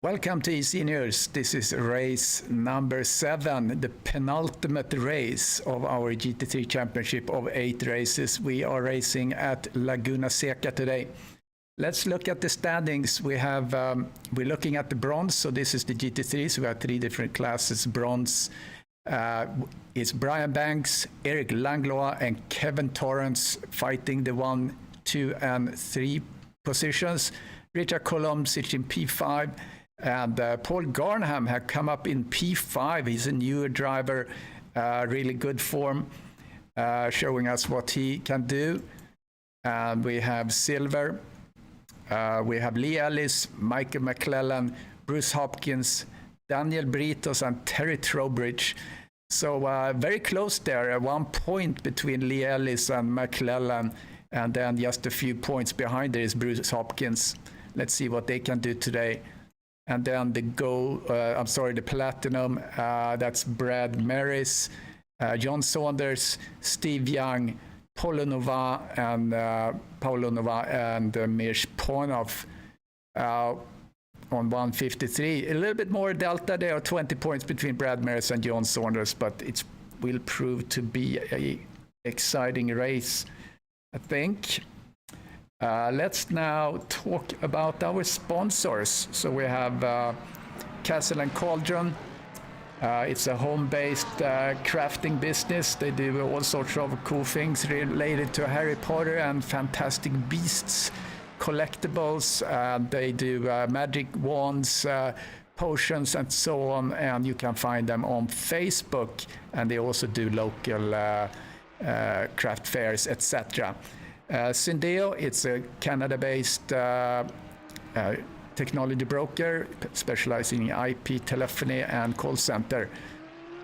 Welcome to eSeniors. This is race number 7, the penultimate race of our GT3 Championship of 8 races. We are racing at Laguna Seca today. Let's look at the standings. We're looking at the bronze, so this is the GT3, so we have 3 different classes. Bronze is Brian Banks, Eric Langlois, and Kevin Torrance fighting the 1, 2, and 3 positions. Richard Colomb sits in P5. And Paul Garnham had come up in P5. He's a newer driver, really good form, showing us what he can do. And we have silver. We have Lee Ellis, Michael McClellan, Bruce Hopkins, Daniel Britos, and Terry Trowbridge. So very close there, 1 point between Lee Ellis and McClellan. And then just a few points behind there is Bruce Hopkins. Let's see what they can do today. And then the platinum, that's Brad Maris, John Saunders, Steve Young, Paulo Nova, and Mirsh Ponov on 153. A little bit more delta there, 20 points between Brad Maris and John Saunders, but it will prove to be an exciting race, I think. Let's now talk about our sponsors. So we have Castle and Cauldron. It's a home-based crafting business. They do all sorts of cool things related to Harry Potter and Fantastic Beasts collectibles. They do magic wands, potions, and so on. And you can find them on Facebook. And they also do local craft fairs, etc. Syndeo, it's a Canada-based technology broker specializing in IP, telephony, and call center.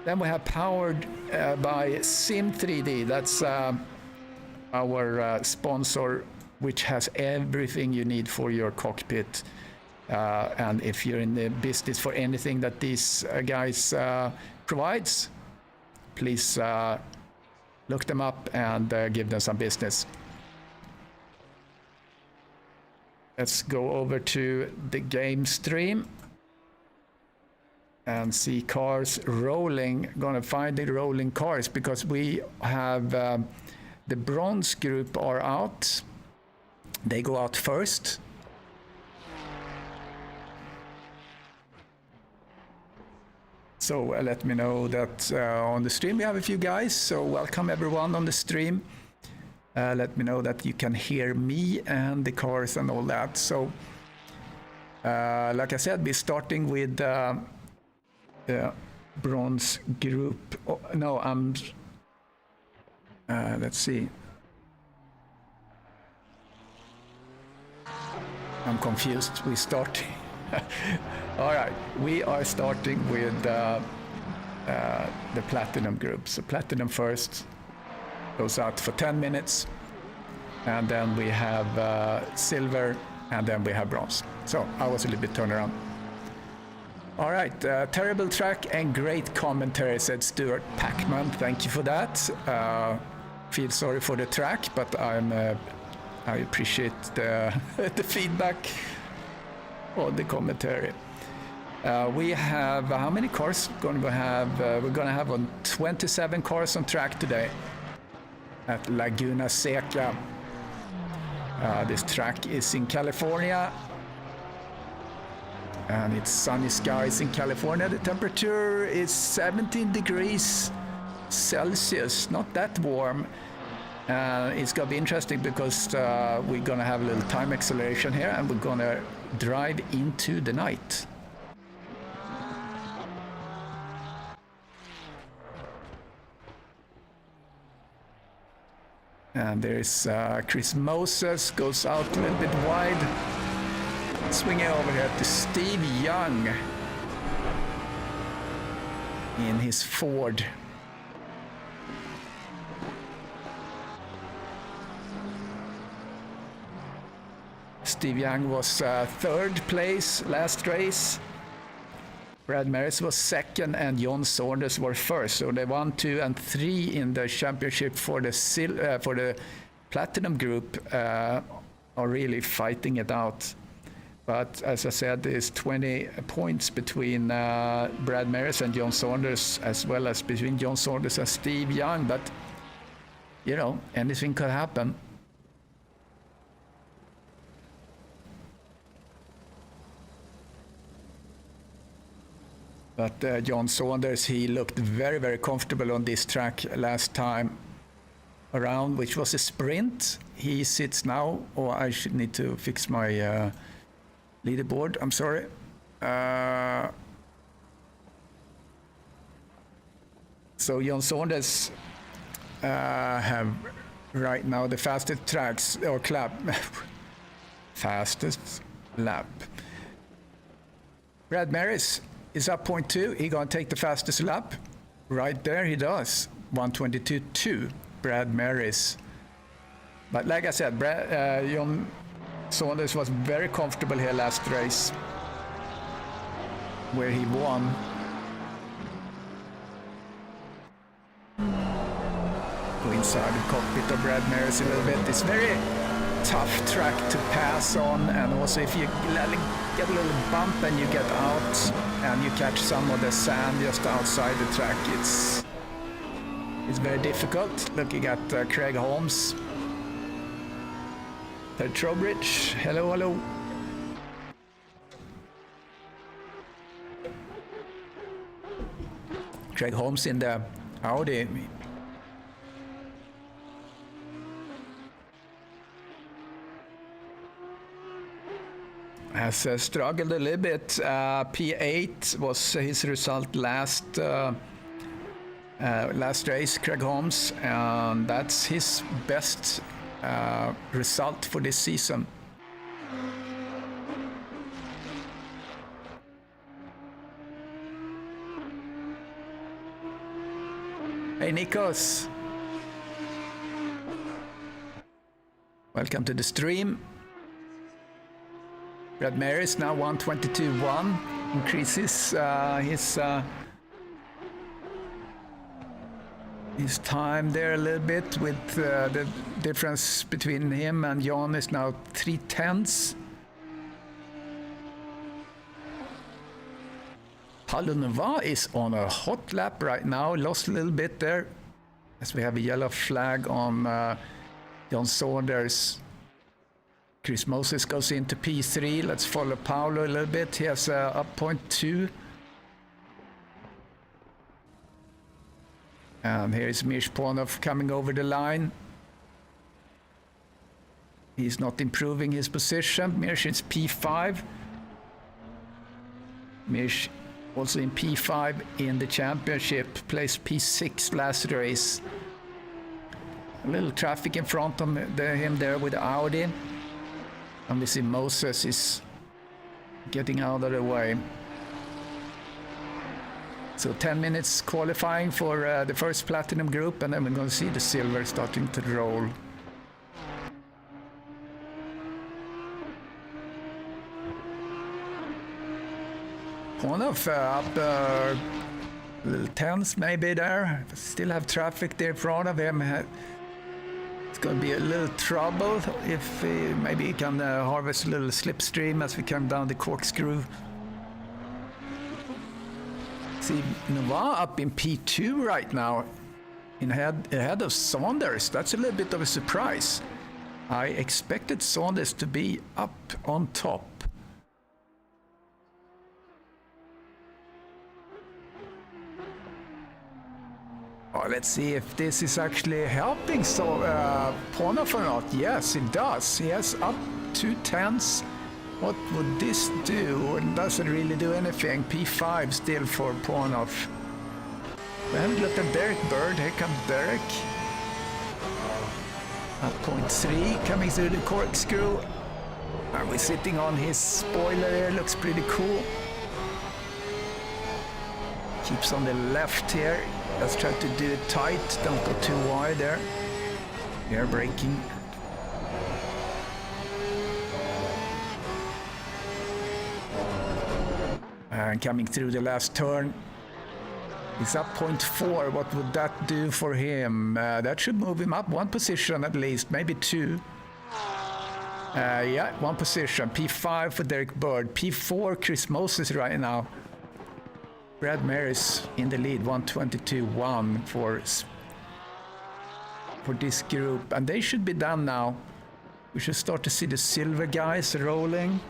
Then we have powered by Sim3D. That's our sponsor, which has everything you need for your cockpit. And if you're in the business for anything that these guys provides, please look them up and give them some business. Let's go over to the game stream and see cars rolling. Gonna find the rolling cars because we have the bronze group are out. They go out first. So let me know that on the stream we have a few guys. So welcome everyone on the stream. Let me know that you can hear me and the cars and all that. So, like I said, we're starting with the bronze group. Oh, no, let's see. I'm confused. We're starting. All right, we are starting with the platinum group. So platinum first. Goes out for 10 minutes, and then we have silver, and then we have bronze. So I was a little bit turned around. All right, terrible track and great commentary, said Stuart Packman. Thank you for that. Feel sorry for the track, but I appreciate the feedback on the commentary. We have how many cars going to have? We're going to have 27 cars on track today at Laguna Seca. This track is in California, and it's sunny skies in California. The temperature is 17 degrees Celsius, not that warm. It's gonna be interesting because we're gonna have a little time acceleration here, and we're gonna drive into the night. And there's Chris Moses, goes out a little bit wide. Swinging over here to Steve Young in his Ford. Steve Young was third place last race. Brad Maris was second, and John Saunders were first. So the 1, 2, and 3 in the championship for the platinum group are really fighting it out. But as I said, there's 20 points between Brad Maris and John Saunders, as well as between John Saunders and Steve Young. But, you know, anything could happen. But John Saunders, he looked very, very comfortable on this track last time around, which was a sprint. He sits now, oh, I should need to fix my leaderboard, I'm sorry. So John Saunders have right now the fastest tracks, or clap, fastest lap. Brad Maris is up 0.2. He gonna take the fastest lap. Right there he does. 1:22.2. Brad Maris. But like I said, John Saunders was very comfortable here last race, where he won. Go inside the cockpit of Brad Maris a little bit. It's very tough track to pass on, and also if you get a little bump and you get out and you catch some of the sand just outside the track, it's very difficult. Looking at Craig Holmes, Trowbridge, hello, hello. Craig Holmes in the Audi. Has struggled a little bit. P8 was his result last race, Craig Holmes, and that's his best result for this season. Hey Nikos, welcome to the stream. Brad Maris now 1:22.1, increases his time there a little bit, with the difference between him and Jan is now 3/10. Paulo Nova is on a hot lap right now, lost a little bit there, as we have a yellow flag on John Saunders. Chris Moses goes into P3. Let's follow Paulo a little bit. He has up 0.2. And here's Mirš Ponov coming over the line. He's not improving his position. Mirš is P5. Mirš also in P5 in the championship, placed P6 last race. A little traffic in front of him there with the Audi. And we see Moses is getting out of the way. So 10 minutes qualifying for the first platinum group, and then we're going to see the silver starting to roll. Ponov up a little tense maybe there. Still have traffic there in front of him. It's going to be a little trouble if maybe he can harvest a little slipstream as we come down the corkscrew. See Nova up in P2 right now, ahead of Saunders. That's a little bit of a surprise. I expected Saunders to be up on top. Oh, let's see if this is actually helping Ponov or not. Yes, it does. He has up 2/10. What would this do? It doesn't really do anything. P5 still for Ponov. We haven't looked at Derek Bird. Here comes Derek. At 0.3, coming through the corkscrew. And we're sitting on his spoiler here. Looks pretty cool. Keeps on the left here. Let's try to do it tight. Don't go too wide there. Air braking. And coming through the last turn. He's up 0.4. What would that do for him? That should move him up one position at least, maybe two. Yeah, one position. P5 for Derek Bird. P4, Chris Moses right now. Brad Maris in the lead, 122.1 for this group. And they should be done now. We should start to see the silver guys rolling.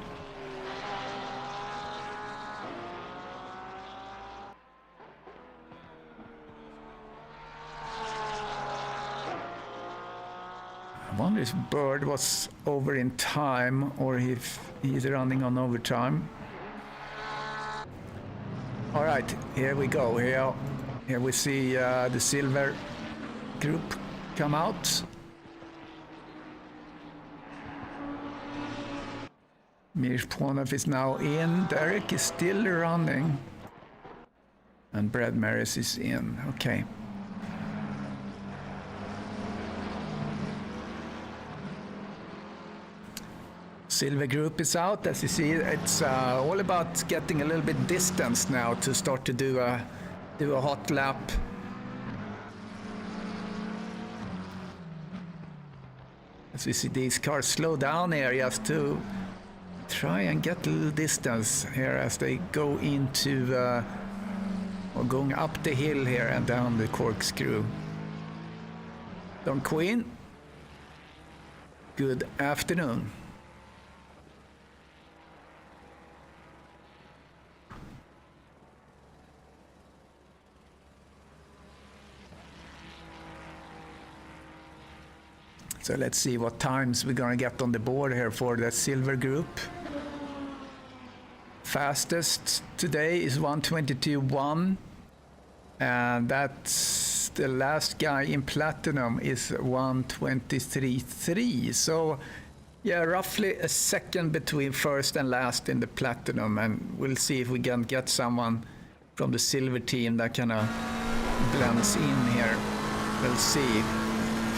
I wonder if Bird was over in time or if he's running on overtime. All right, here we go. Here we see the silver group come out. Mirponov is now in. Derek is still running. And Brad Maris is in. Okay. Silver group is out. As you see, it's all about getting a little bit distance now to start to do a hot lap. As we see these cars slow down areas to try and get a little distance here as they go into or going up the hill here and down the corkscrew. Don Queen, good afternoon. So let's see what times we're gonna get on the board here for the silver group. Fastest today is 122.1, and that's the last guy in platinum is 123.3. So yeah, roughly a second between first and last in the platinum, and we'll see if we can get someone from the silver team that kind of blends in here. We'll see.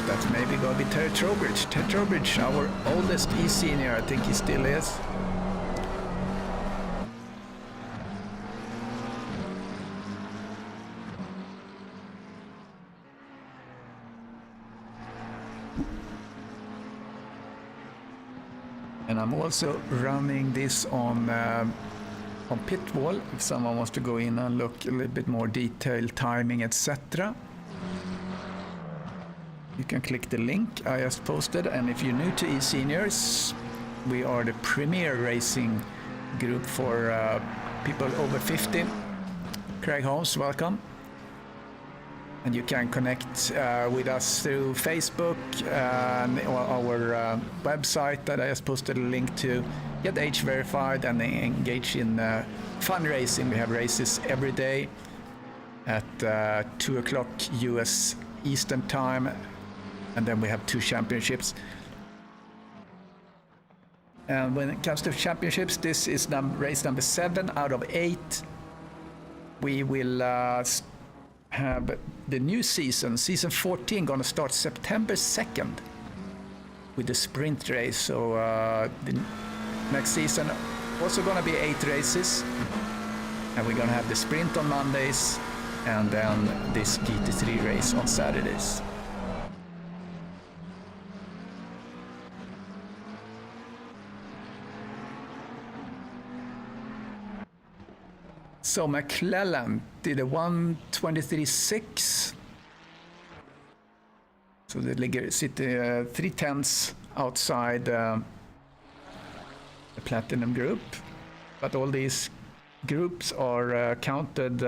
That's maybe going to be Terry Trowbridge. Terry Trowbridge, our oldest eSenior, I think he still is. And I'm also running this on Pitwall, if someone wants to go in and look a little bit more detailed timing, etc. You can click the link I just posted, and if you're new to eSeniors, we are the premier racing group for people over 50. Craig Holmes, welcome. And you can connect with us through Facebook and our website that I just posted a link to. Get age verified and engage in fundraising. We have races every day at 2 o'clock US Eastern Time. And then we have 2 championships. And when it comes to championships, this is race number 7 out of 8. We will have the new season 14, going to start September 2nd with the sprint race. So the next season also going to be 8 races. And we're going to have the sprint on Mondays and then this GT3 race on Saturdays. So McClellan did a 123.6. So they sit 3/10 outside the platinum group. But all these groups are counted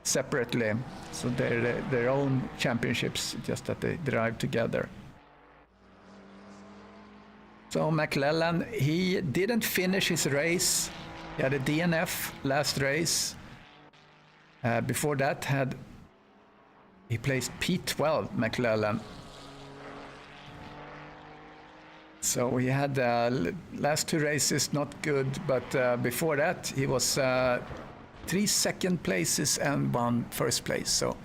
separately. So they're their own championships, just that they drive together. So McClellan, he didn't finish his race. He had a DNF last race. Before that, he placed P12, McClellan. So he had last 2 races not good, but before that he was 3 second places and 1 first place. So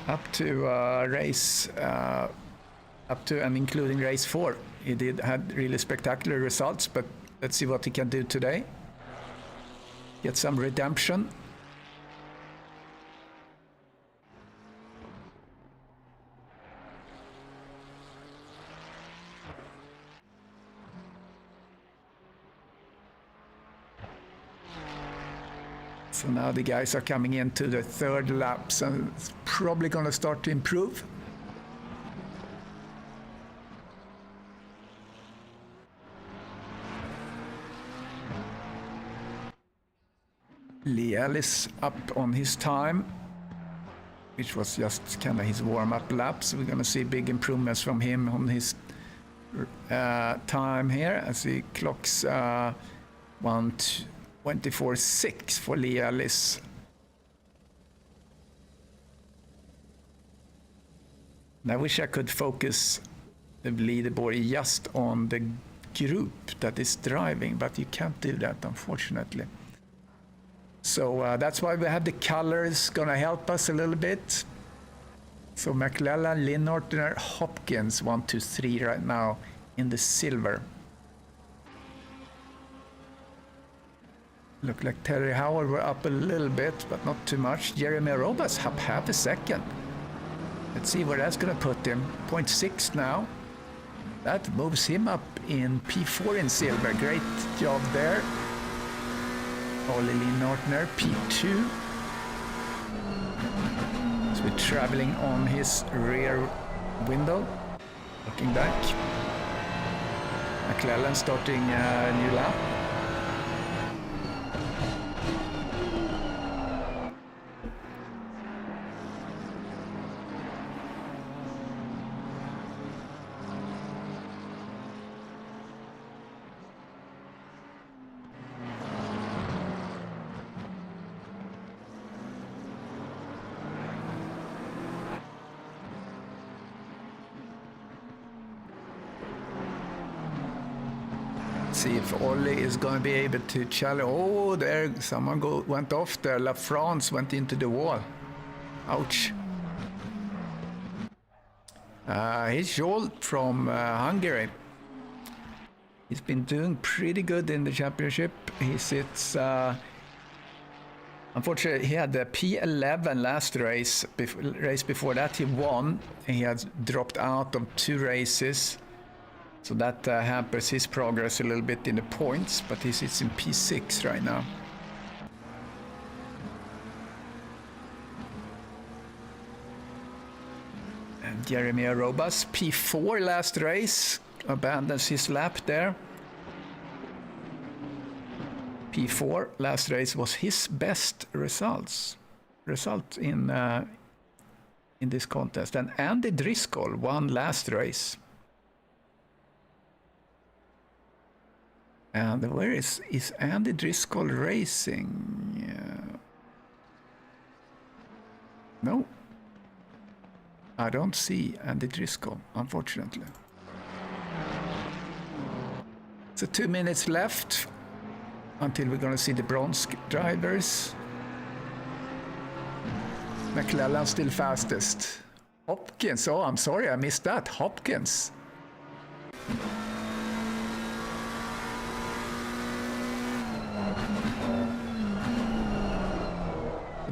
up to race, up to and including race 4, he had really spectacular results, but let's see what he can do today. Get some redemption. So now the guys are coming into the third lap, so it's probably going to start to improve. Liel is up on his time, which was just kind of his warm-up lap. So we're going to see big improvements from him on his time here as he clocks 1:24.6 for Liel. And I wish I could focus the leaderboard just on the group that is driving, but you can't do that, unfortunately. So that's why we have the colors gonna help us a little bit. So McLellan, Linnortner, Hopkins, 1, 2, 3 right now in the silver. Look like Terry Howard were up a little bit, but not too much. Jeremy Robas up half a second. Let's see where that's gonna put him. 0.6 now. That moves him up in P4 in silver. Great job there. Olli Linnortner, P2. So we're traveling on his rear window. Looking back. McLellan starting a new lap. See if Olli is going to be able to challenge. Oh, there someone went off there. La France went into the wall. Ouch. He's Joel from Hungary. He's been doing pretty good in the championship. He sits. Unfortunately, he had the P11 last race. Race before that, he won. He had dropped out of 2 races. So that hampers his progress a little bit in the points, but he sits in P6 right now. And Jeremy Arobas, P4 last race, abandons his lap there. P4 last race was his best result in this contest. And Andy Driscoll won last race. And where is Andy Driscoll racing? No, I don't see Andy Driscoll, unfortunately. So 2 minutes left until we're going to see the bronze drivers. McLellan still fastest. Hopkins, oh, I'm sorry, I missed that. Hopkins.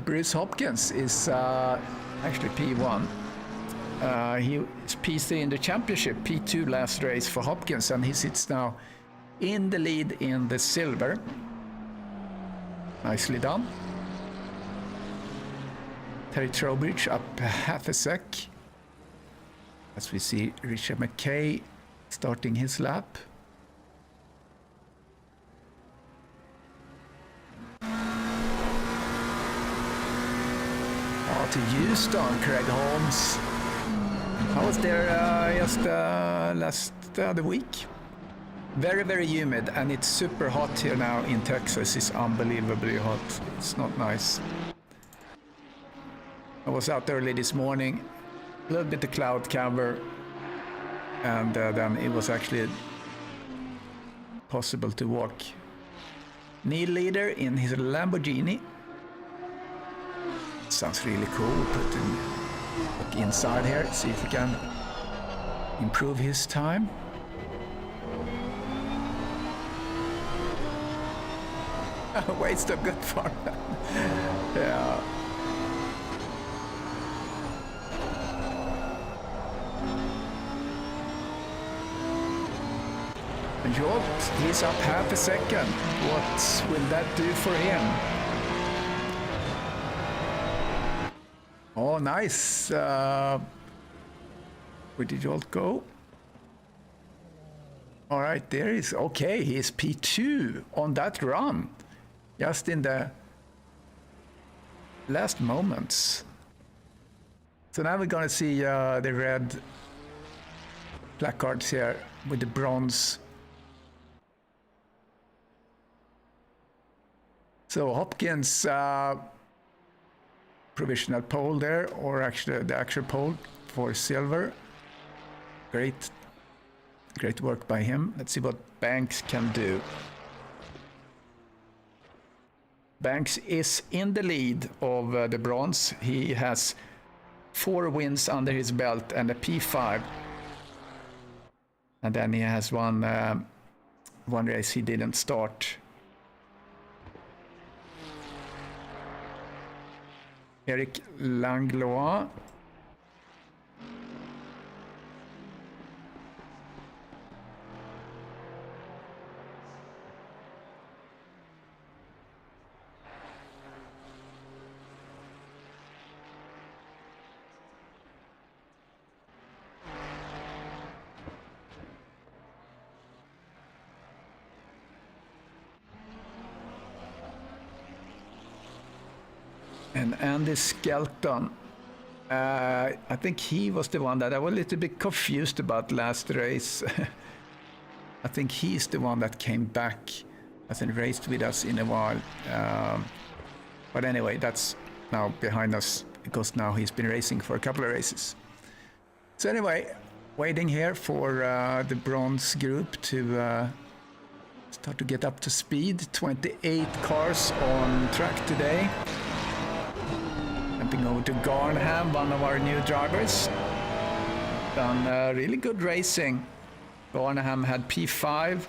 Bruce Hopkins is actually P1. He is P3 in the championship, P2 last race for Hopkins, and he sits now in the lead in the silver. Nicely done. Terry Trowbridge up half a sec. As we see Richard McKay starting his lap. To Houston, Craig Holmes. I was there just last the week. Very, very humid, and it's super hot here now in Texas. It's unbelievably hot. It's not nice. I was out early this morning, a little bit of cloud cover, and then it was actually possible to walk. Neil Leader in his Lamborghini. Sounds really cool. Look inside here, see if we can improve his time. Waste of good fun. Yeah. And Jolt, he's up half a second. What will that do for him? Oh, nice. Where did you all go? All right, there is. Okay, he is P2 on that run. Just in the last moments. So now we're going to see the red placards here with the bronze. So Hopkins provisional pole there, or actually the actual pole for silver. Great work by him. Let's see what Banks can do. Banks is in the lead of the bronze. He has 4 wins under his belt and a P5. And then he has one race he didn't start. Eric Langlois. And Andy Skelton, I think he was the one that I was a little bit confused about last race. I think he's the one that came back, hasn't raced with us in a while. But anyway, that's now behind us because now he's been racing for a couple of races. So anyway, waiting here for the bronze group to start to get up to speed. 28 cars on track today. Jumping over to Garnham, one of our new drivers. Done really good racing. Garnham had P5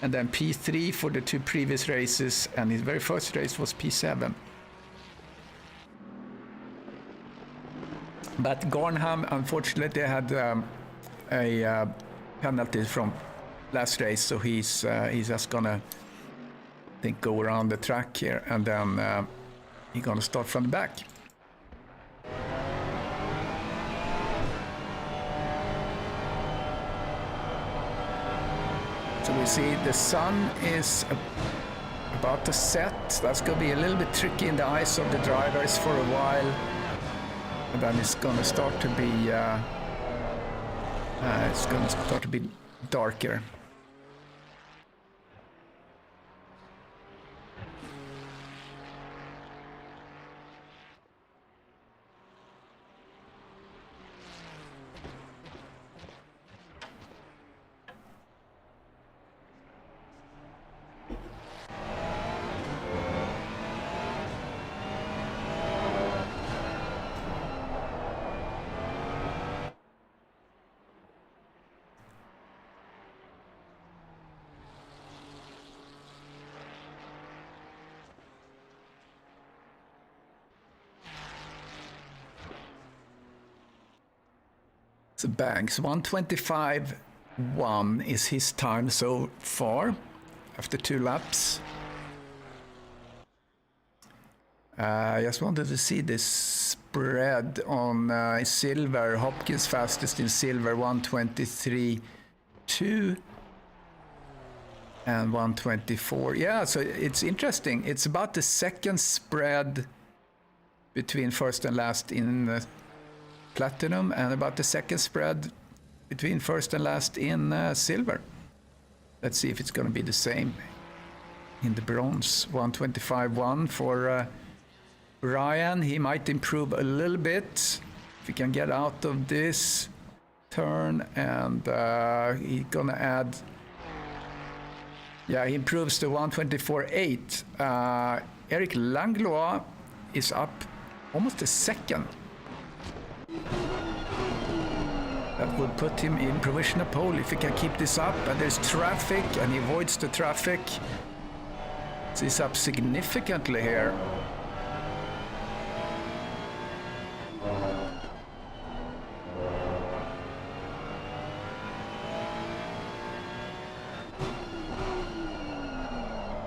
and then P3 for the 2 previous races, and his very first race was P7. But Garnham, unfortunately, had a penalty from last race, so he's just gonna, I think, go around the track here, and then he's gonna start from the back. So we see the sun is about to set. That's going to be a little bit tricky in the eyes of the drivers for a while. And then it's going to start to be darker. So Banks, 1:25.1 is his time so far after 2 laps. I just wanted to see this spread on silver. Hopkins fastest in silver, 1:23.2 and 1:24. Yeah, so it's interesting. It's about the second spread between first and last in platinum, and about the second spread between first and last in silver. Let's see if it's going to be the same in the bronze. 1:25.1 for Ryan. He might improve a little bit if he can get out of this turn, and he's going to add. Yeah, he improves to 1:24.8. Eric Langlois is up almost a second. That would put him in provisional pole if he can keep this up. And there's traffic, and he avoids the traffic. So he's up significantly here.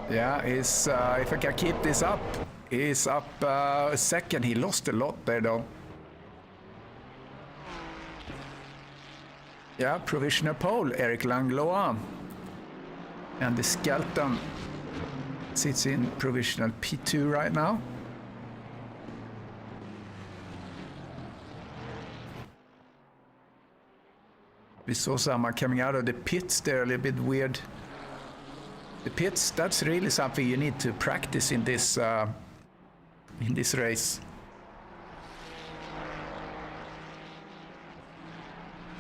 Yeah, if I can keep this up, He's up second. He lost a lot there, though. Yeah, provisional pole, Eric Langlois. And the Skelton sits in provisional P2 right now. We saw someone coming out of the pits there, a little bit weird. The pits, that's really something you need to practice in this race.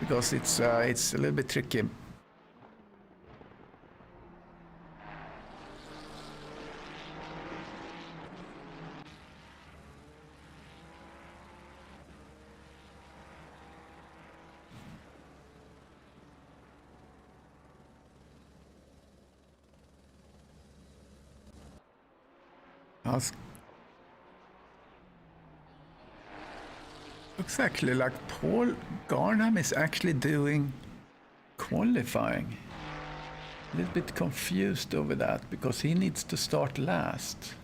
Because it's a little bit tricky. Looks actually like Paul Garnham is actually doing qualifying. A little bit confused over that because he needs to start last.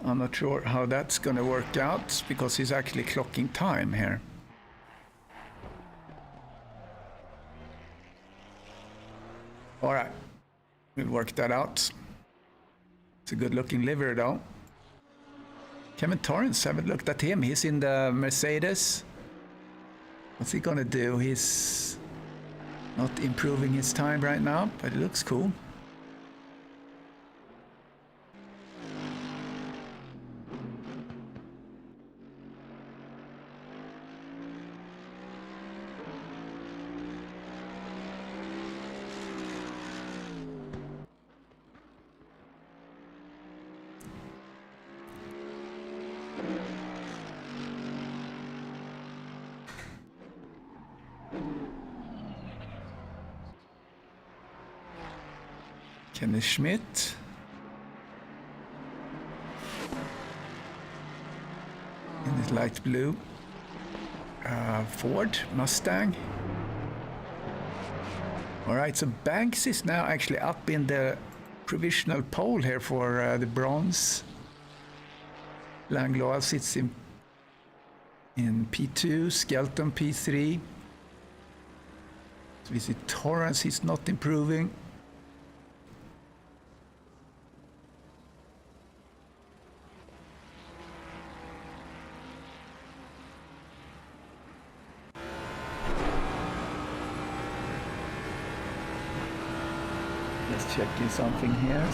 I'm not sure how that's going to work out because he's actually clocking time here. All right, we'll work that out. It's a good-looking livery, though. Kevin Torrance, haven't looked at him. He's in the Mercedes. What's he gonna do? He's not improving his time right now, but it looks cool. Kenny Schmidt. In the light blue. Ford Mustang. All right, so Banks is now actually up in the provisional pole here for the bronze. Langlois sits in P2, Skelton P3. So we see Torrance, he's not improving. Let's check in something here.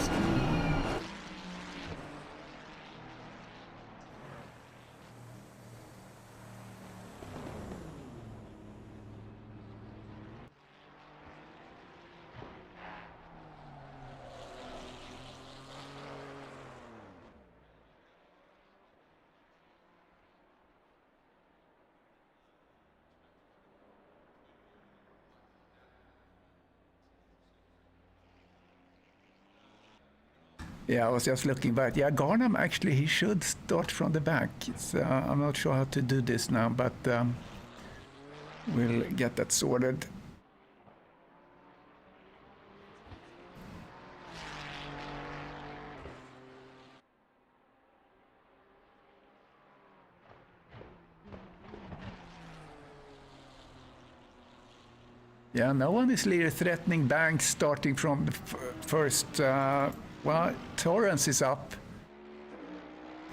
Yeah, I was just looking back. Yeah, Garnham, actually, he should start from the back. I'm not sure how to do this now, but we'll get that sorted. Yeah, no one is really threatening Banks starting from the first... well, Torrance is up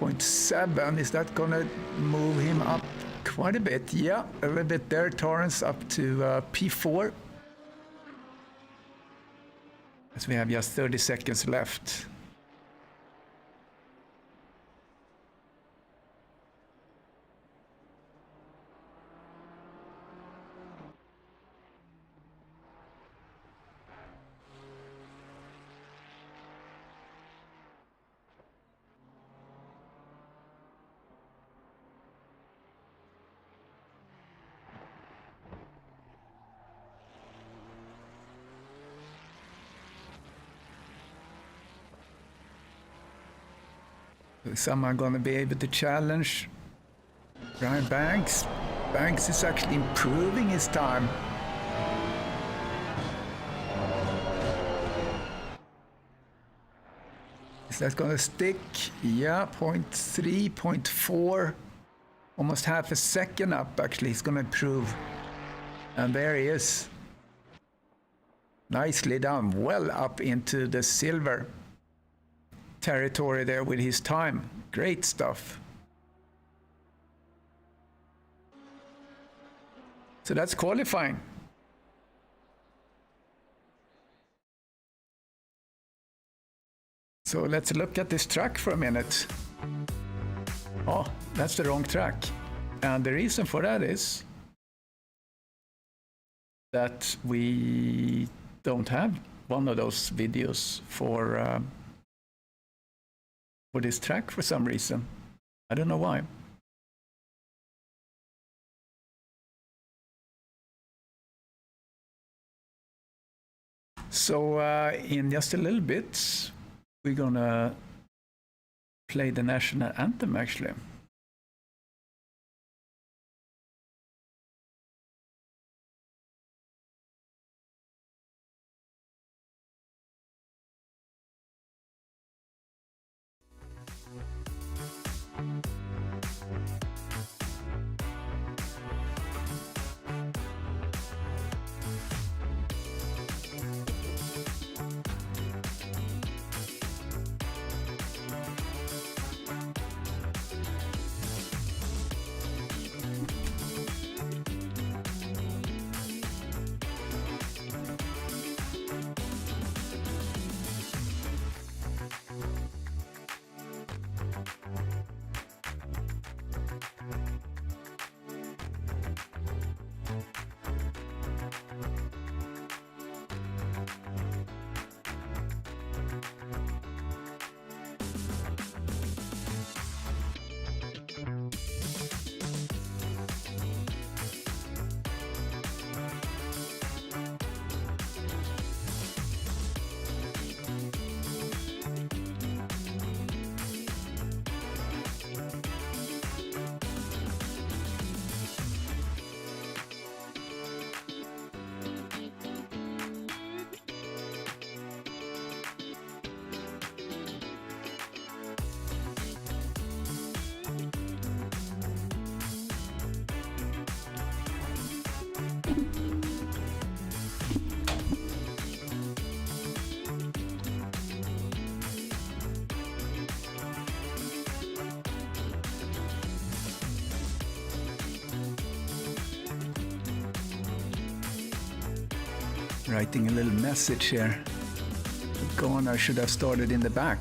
0.7. Is that going to move him up quite a bit? Yeah, a little bit there. Torrance up to P4. As we have just 30 seconds left. Is someone going to be able to challenge Brian Banks? Banks is actually improving his time. Is that going to stick? Yeah, 0.3, 0.4. Almost half a second up, actually. He's going to improve. And there he is. Nicely done. Well up into the silver territory there with his time. Great stuff. So that's qualifying. So let's look at this track for a minute. Oh, that's the wrong track. And the reason for that is that we don't have one of those videos for this track for some reason. I don't know why. So in just a little bit, we're gonna play the national anthem actually. Writing a little message here. Garner should have started in the back.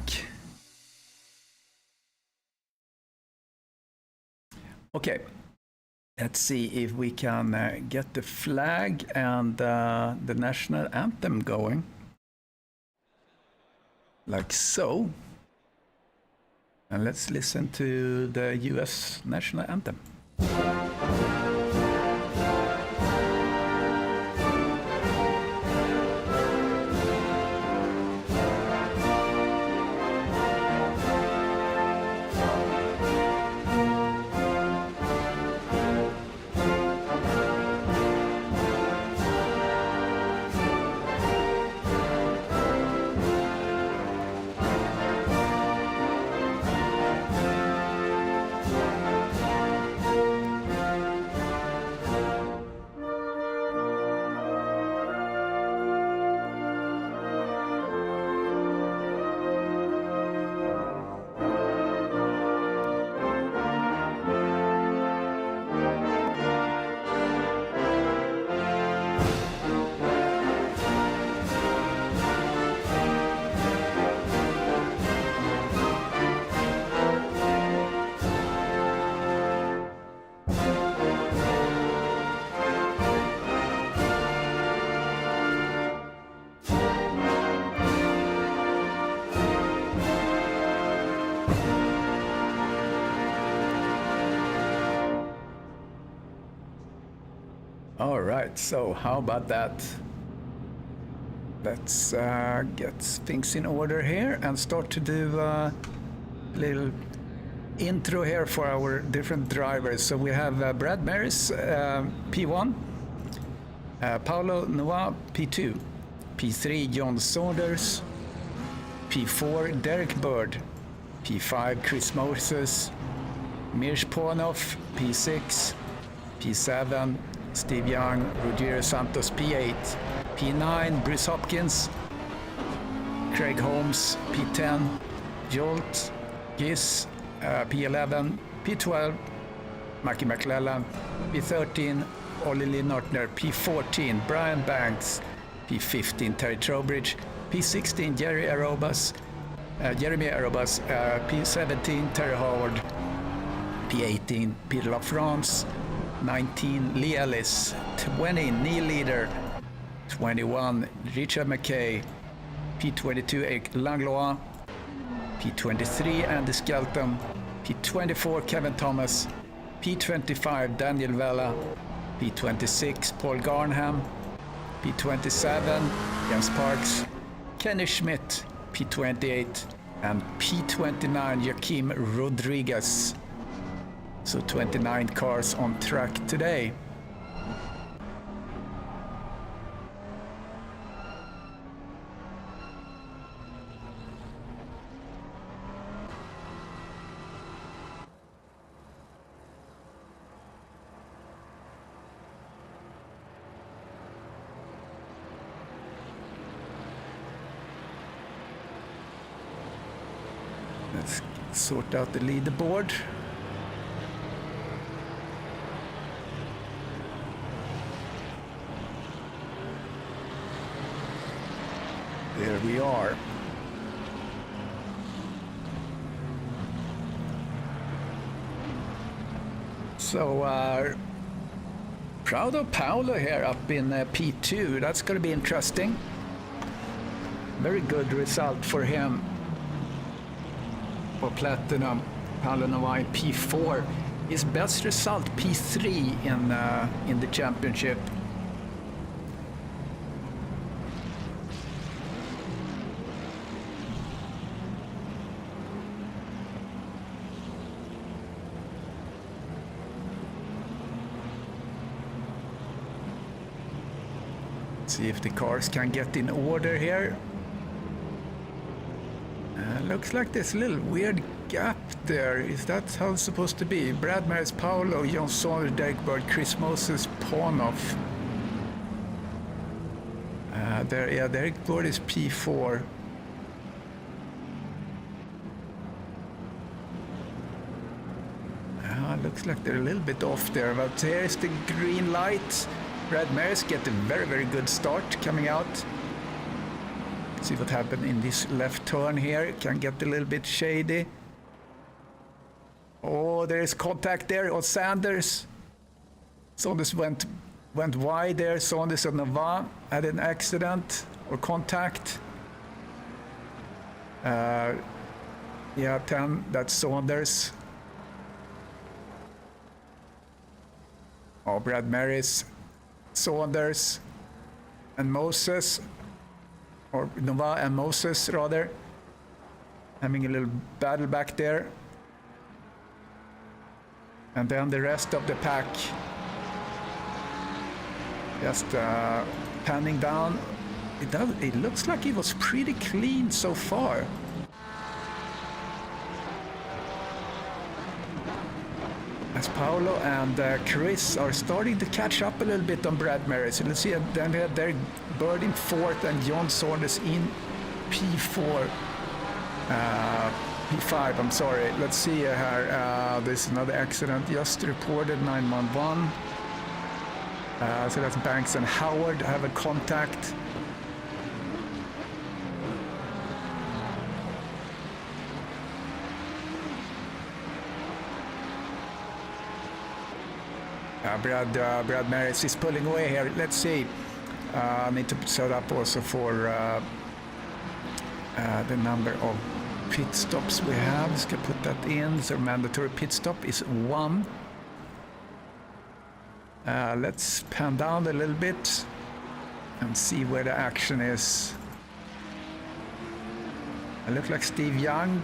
Okay, let's see if we can get the flag and the national anthem going. Like so. And let's listen to the US national anthem. All right, so how about that? Let's get things in order here and start to do a little intro here for our different drivers. So we have Brad Maris, P1, Paulo Noah, P2, P3, John Saunders, P4, Derek Bird, P5, Chris Moses, Mirj Ponov, P6, P7, Steve Young, Rogério Santos, P8, P9, Bruce Hopkins, Craig Holmes, P10, Jolt, Giss, P11, P12, Mackie McClellan, P13, Ollie Linnartner, P14, Brian Banks, P15, Terry Trowbridge, P16, Jeremy Arobas, P17, Terry Howard, P18, Peter LaFrance, 19, Lee Ellis, 20, Neil Leader, 21, Richard McKay, P22, Eric Langlois, P23, Andy Skelton, P24, Kevin Thomas, P25, Daniel Vella, P26, Paul Garnham, P27, Jens Parks, Kenny Schmidt, P28, and P29, Joaquim Rodriguez. So 29 cars on track today. Let's sort out the leaderboard. There we are. So proud of Paolo here up in P2. That's going to be interesting. Very good result for him. For Platinum, Paolo Noah in P4. His best result P3 in the championship. See if the cars can get in order here. Looks like there's a little weird gap there. Is that how it's supposed to be? Brad Maris, Paulo, John Saunders, Derek Bird, Chris Moses, Ponov. Derek Bird is P4. Looks like they're a little bit off there, but here's the green light. Brad Maris get a very, very good start coming out. See what happened in this left turn here. Can get a little bit shady. Oh, there is contact there on Sanders. Saunders went wide there. Saunders and Nava had an accident or contact. Yeah, 10, that's Saunders. Oh, Brad Maris, Saunders, and Moses. Or Nova and Moses, rather. Having a little battle back there. And then the rest of the pack. Just panning down. It looks like it was pretty clean so far. As Paolo and Chris are starting to catch up a little bit on Brad Maris. So let's see, then we had Derek Bird in 4th and John Saunders in P4. P5, I'm sorry. Let's see here. There's another accident just reported, 911. So that's Banks and Howard have a contact. Brad Maris is pulling away here. Let's see. I need to set up also for the number of pit stops we have. Let's put that in. So mandatory pit stop is 1. Let's pan down a little bit and see where the action is. It looks like Steve Young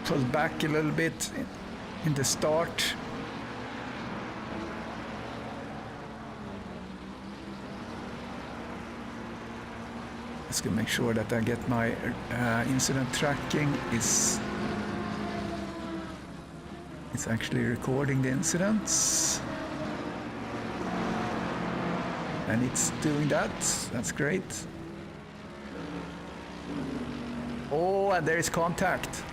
pulled back a little bit in the start. Just gonna make sure that I get my incident tracking. It's actually recording the incidents. And it's doing that. That's great. Oh, and there is contact.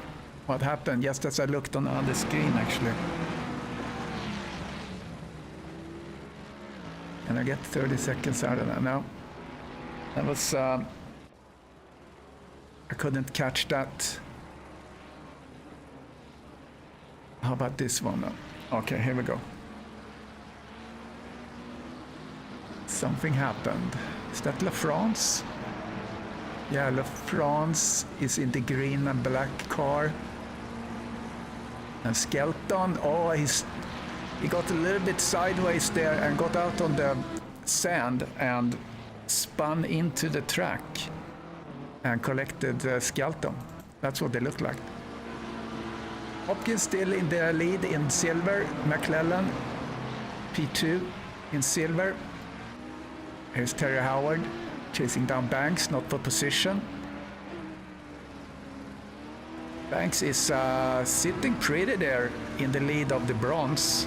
What happened? Just as I looked on the screen, actually. And I get 30 seconds out of that now. That was... I couldn't catch that. How about this one now? Okay, here we go. Something happened. Is that La France? Yeah, La France is in the green and black car. And Skelton, oh, he got a little bit sideways there and got out on the sand and spun into the track and collected Skelton. That's what they look like. Hopkins still in the lead in silver. McClellan, P2 in silver. Here's Terry Howard chasing down Banks, not for position. Banks is sitting pretty there in the lead of the bronze.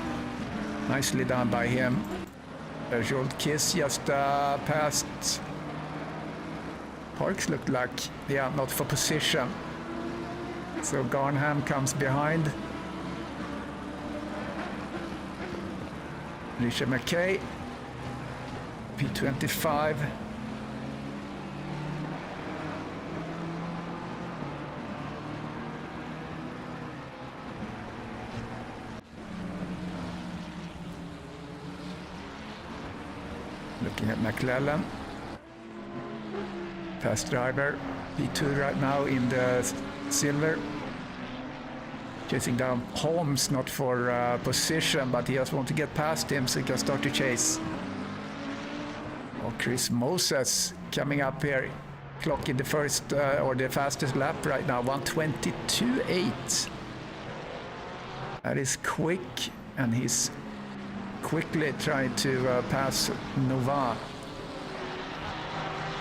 Nicely done by him. Jolt Kiss just passed. Parks looked like, yeah, not for position. So Garnham comes behind. Alicia McKay, P25. Looking at McClellan. Fast driver, P2 right now in the silver. Chasing down Holmes, not for position, but he just wants to get past him so he can start to chase. Oh, Chris Moses coming up here, clocking the first or the fastest lap right now, 1:22.8. That is quick, and he's quickly trying to pass Nova,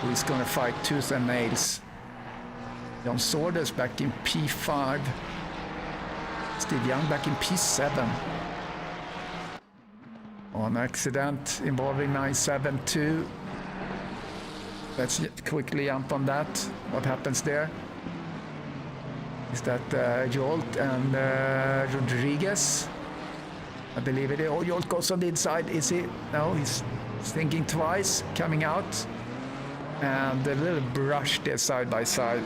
who is going to fight tooth and nails. John Saunders back in P5. Steve Young back in P7. On accident involving 972. Let's quickly jump on that. What happens there? Is that Jolt and Rodriguez? I believe it is. Oh, Jolt goes on the inside. Is he? No, he's thinking twice, coming out. And a little brush there side by side.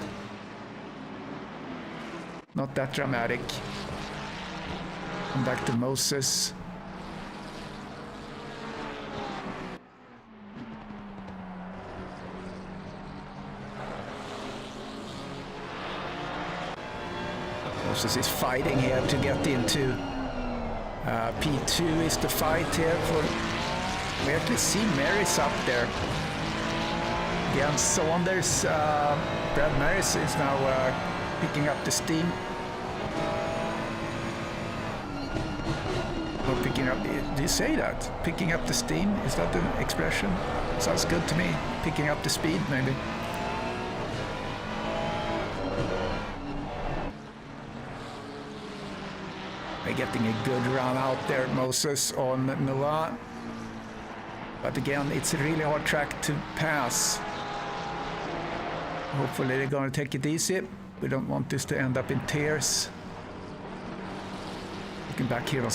Not that dramatic. Come back to Moses. Moses is fighting here to get into P2 is the fight here for... We actually see Maris up there. Again, Saunders, Brad Maris is now picking up the steam. Or picking up, do you say that? Picking up the steam, is that an expression? Sounds good to me. Picking up the speed, maybe. They're getting a good run out there, Moses on Noah. But again, it's a really hard track to pass. Hopefully they're going to take it easy. We don't want this to end up in tears. Looking back here on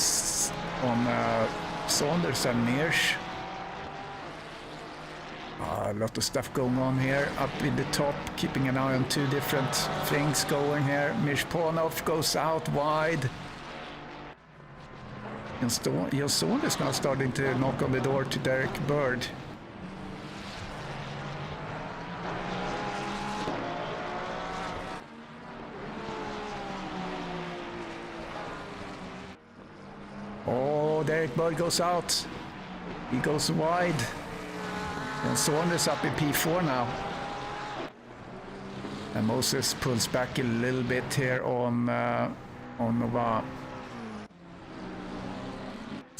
Saunders and Mears. A lot of stuff going on here. Up in the top, keeping an eye on two different things going here. Mishponov goes out wide. And Saunders now starting to knock on the door to Derek Bird. Oh, Derek Bird goes out. He goes wide. And Saunders up in P4 now. And Moses pulls back a little bit here on Nova.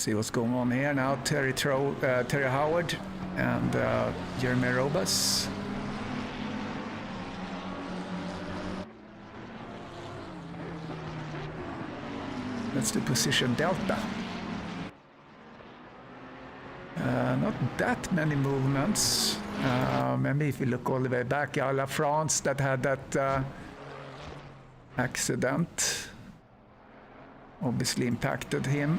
See what's going on here now. Terry Howard and Jeremy Robas. That's the position delta. Not that many movements. Maybe if we look all the way back, La France that had that accident obviously impacted him.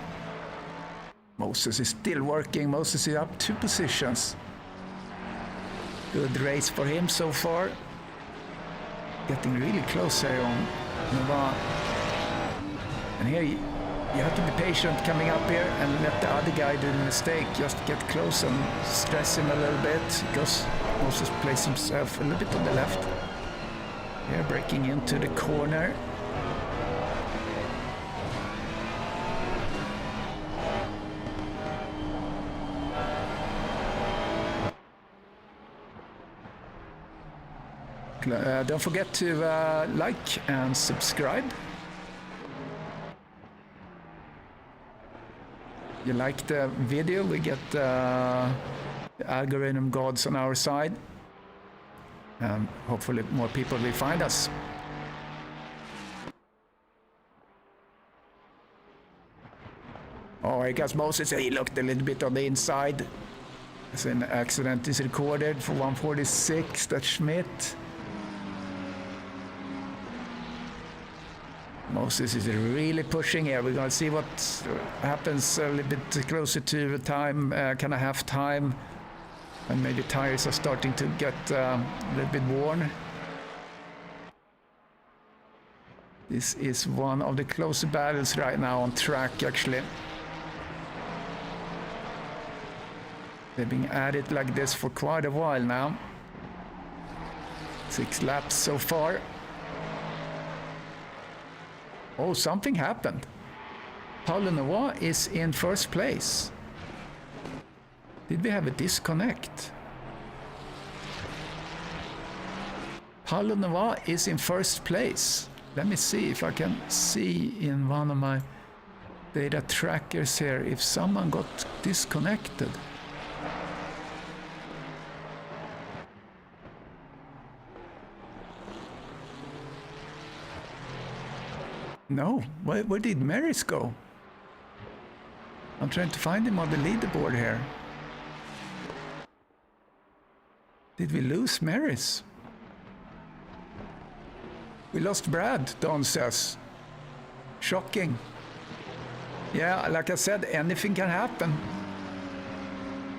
Moses is still working. Moses is up 2 positions. Good race for him so far. Getting really close here on Nova. And here you have to be patient coming up here and let the other guy do the mistake. Just get close and stress him a little bit, because Moses placed himself a little bit on the left. Here, breaking into the corner. Don't forget to like and subscribe. You like the video, we get the algorithm gods on our side, and hopefully more people will find us. Oh, I guess Moses, he looked a little bit on the inside. As an accident is recorded for 146, that's Schmidt. Moses is really pushing here. We're going to see what happens a little bit closer to the time, kind of half time. And maybe tires are starting to get a little bit worn. This is one of the closer battles right now on track, actually. They've been at it like this for quite a while now. 6 laps so far. Oh, something happened. Paulo Novoa is in first place. Did we have a disconnect? Paulo Novoa is in first place. Let me see if I can see in one of my data trackers here if someone got disconnected. No, where did Maris go? I'm trying to find him on the leaderboard here. Did we lose Maris? We lost Brad, Don says. Shocking. Yeah, like I said, anything can happen.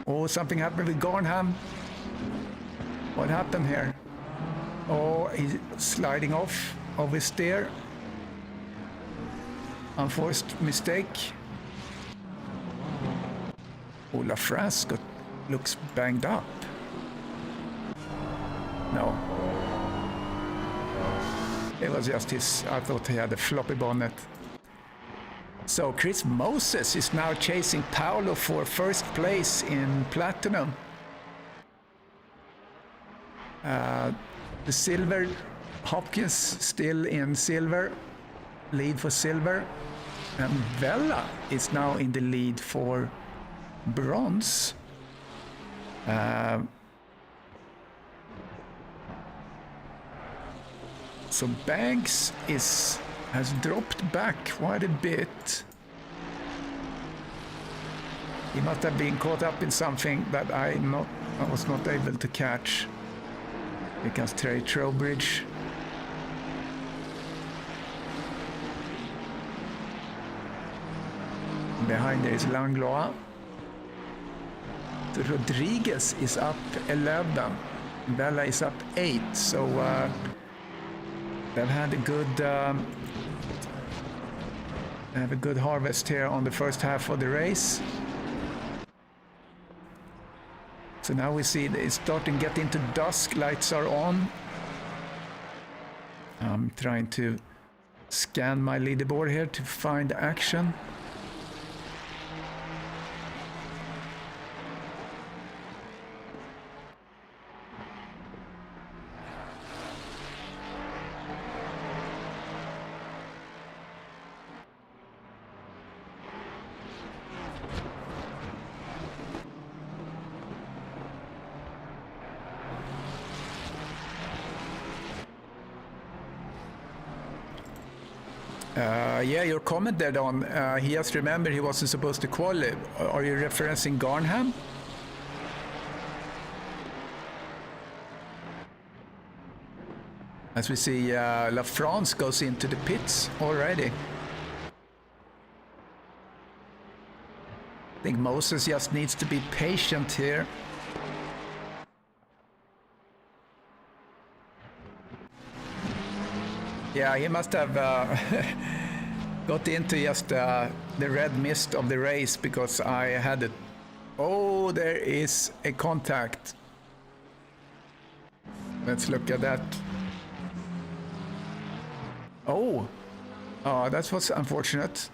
Oh, something happened with Garnham. What happened here? Oh, he's sliding off of his steer. Unforced mistake. Oh, LaFrance looks banged up. No. It was just his, I thought he had a floppy bonnet. So Chris Moses is now chasing Paulo for first place in Platinum. The silver, Hopkins still in silver, lead for silver. And Vella is now in the lead for bronze. So Banks has dropped back quite a bit. He must have been caught up in something that I was not able to catch. Because Trey Trowbridge. Behind there is Langlois. Rodriguez is up 11. Bella is up 8. So they've had a good harvest here on the first half of the race. So now we see it's starting to get into dusk. Lights are on. I'm trying to scan my leaderboard here to find action. Yeah, your comment there, Don. He has remembered he wasn't supposed to qualify. Are you referencing Garnham? As we see, La France goes into the pits already. I think Moses just needs to be patient here. Yeah, he must have got into just the red mist of the race because I had it. Oh, there is a contact. Let's look at that. Oh, that was unfortunate.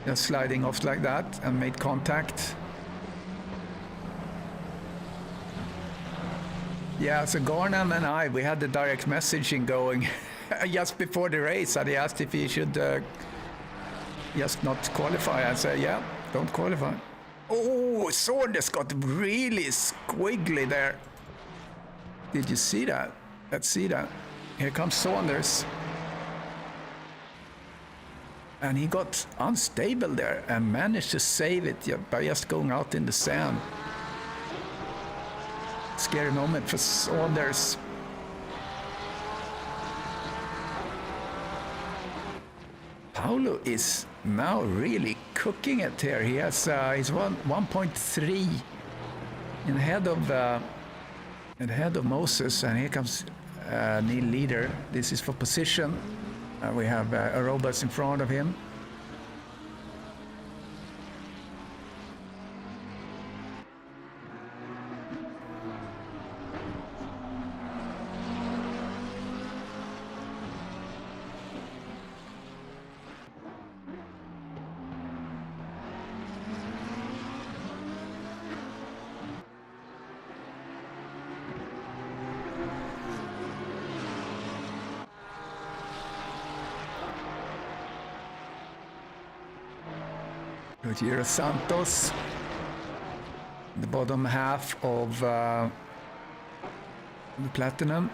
Just sliding off like that and made contact. Yeah, so Garnham and we had the direct messaging going just before the race, and he asked if he should just not qualify. I said, yeah, don't qualify. Oh, Saunders got really squiggly there. Did you see that? Let's see that. Here comes Saunders. And he got unstable there and managed to save it by just going out in the sand. Scary moment for Saunders. Paulo is now really cooking it here. He has he's 1.3 ahead of Moses, and here comes Neil Leader. This is for position. We have Aerobus in front of him. Rogero Santos, the bottom half of the platinum.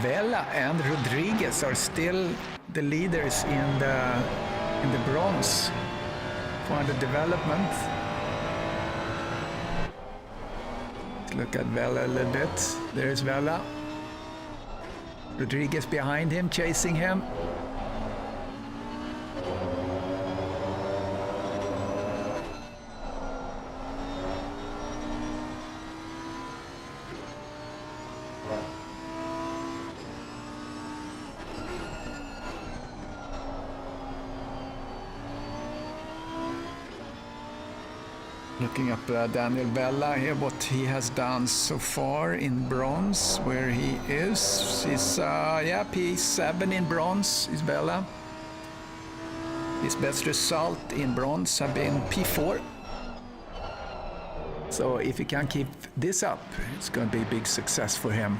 Vela and Rodriguez are still the leaders in the bronze for the development. Let's look at Vela a little bit. There's Vela. Rodriguez behind him, chasing him. Looking up Daniel Vella here, what he has done so far in bronze, where he is. He's, P7 in bronze is Vella. His best result in bronze have been P4. So if he can keep this up, it's going to be a big success for him.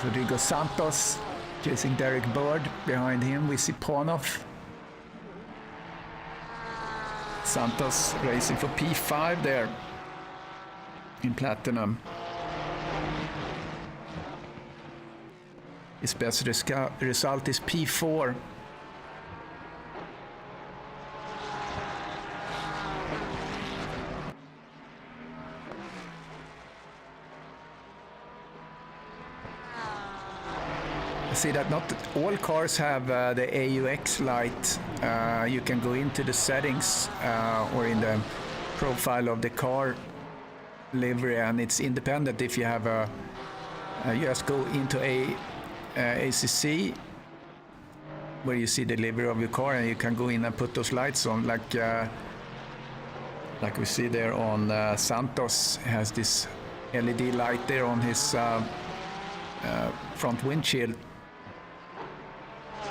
Rodrigo Santos chasing Derek Bird. Behind him we see Ponov. Santos racing for P5 there in platinum. His best result is P4. I see that not all cars have the AUX light. You can go into the settings or in the profile of the car livery, and it's independent. If you have you just go into ACC where you see the livery of your car, and you can go in and put those lights on, like we see there on Santos. Has this LED light there on his front windshield.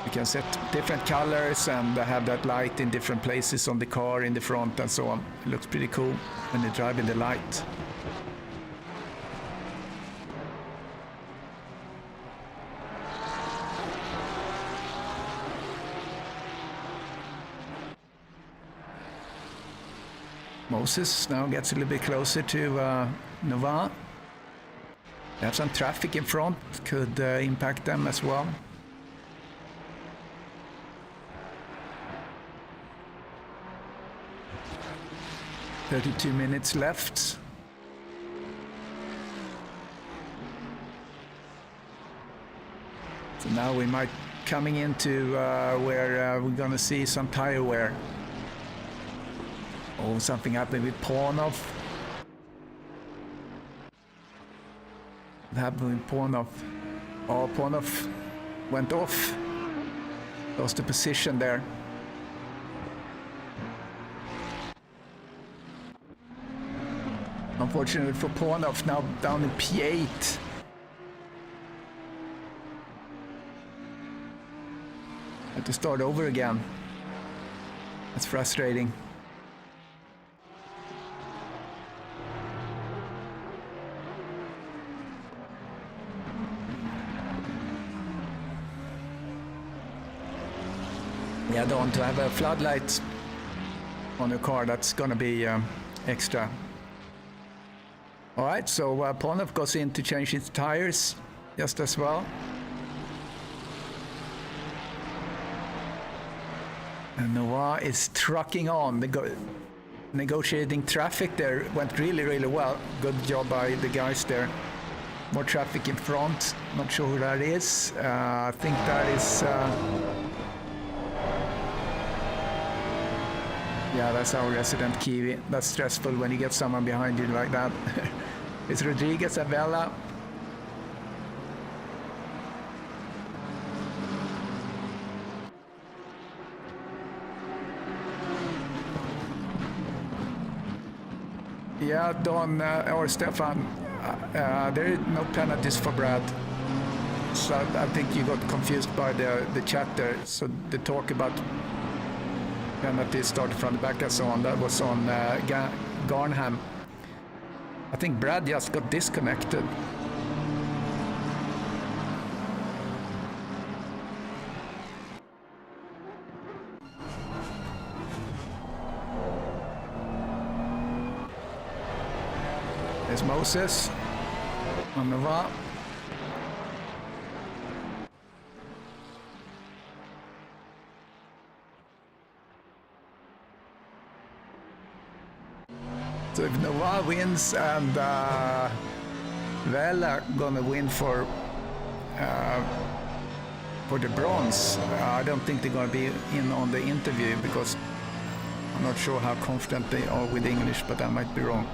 You can set different colors and have that light in different places on the car, in the front and so on. It looks pretty cool when you drive in the light. Moses now gets a little bit closer to Nova. They have some traffic in front, could impact them as well. "32 minutes left. So now we might coming into where we're gonna see some tire wear. Oh, something happened with Pornov. What happened with Pornov? Oh, Pornov went off. Lost the position there. Unfortunately for Pornov, now down in P8. Have to start over again. That's frustrating. Yeah, don't have a floodlight on your car, that's gonna be extra. All right, so Pornov goes in to change his tires just as well. And Noah is trucking on, negotiating traffic there. Went really, really well. Good job by the guys there. More traffic in front. Not sure who that is. I think that is... yeah, that's our resident Kiwi. That's stressful when you get someone behind you like that. It's Rodriguez and Vela. Yeah, Don or Stefan, there is no penalties for Brad. So I think you got confused by the chat there. So the talk about penalties started from the back and so on. That was on Garnham. I think Brad just got disconnected. There's Moses on Nova. So if Nova wins and Vela gonna win for the bronze, I don't think they're gonna be in on the interview because I'm not sure how confident they are with English, but I might be wrong.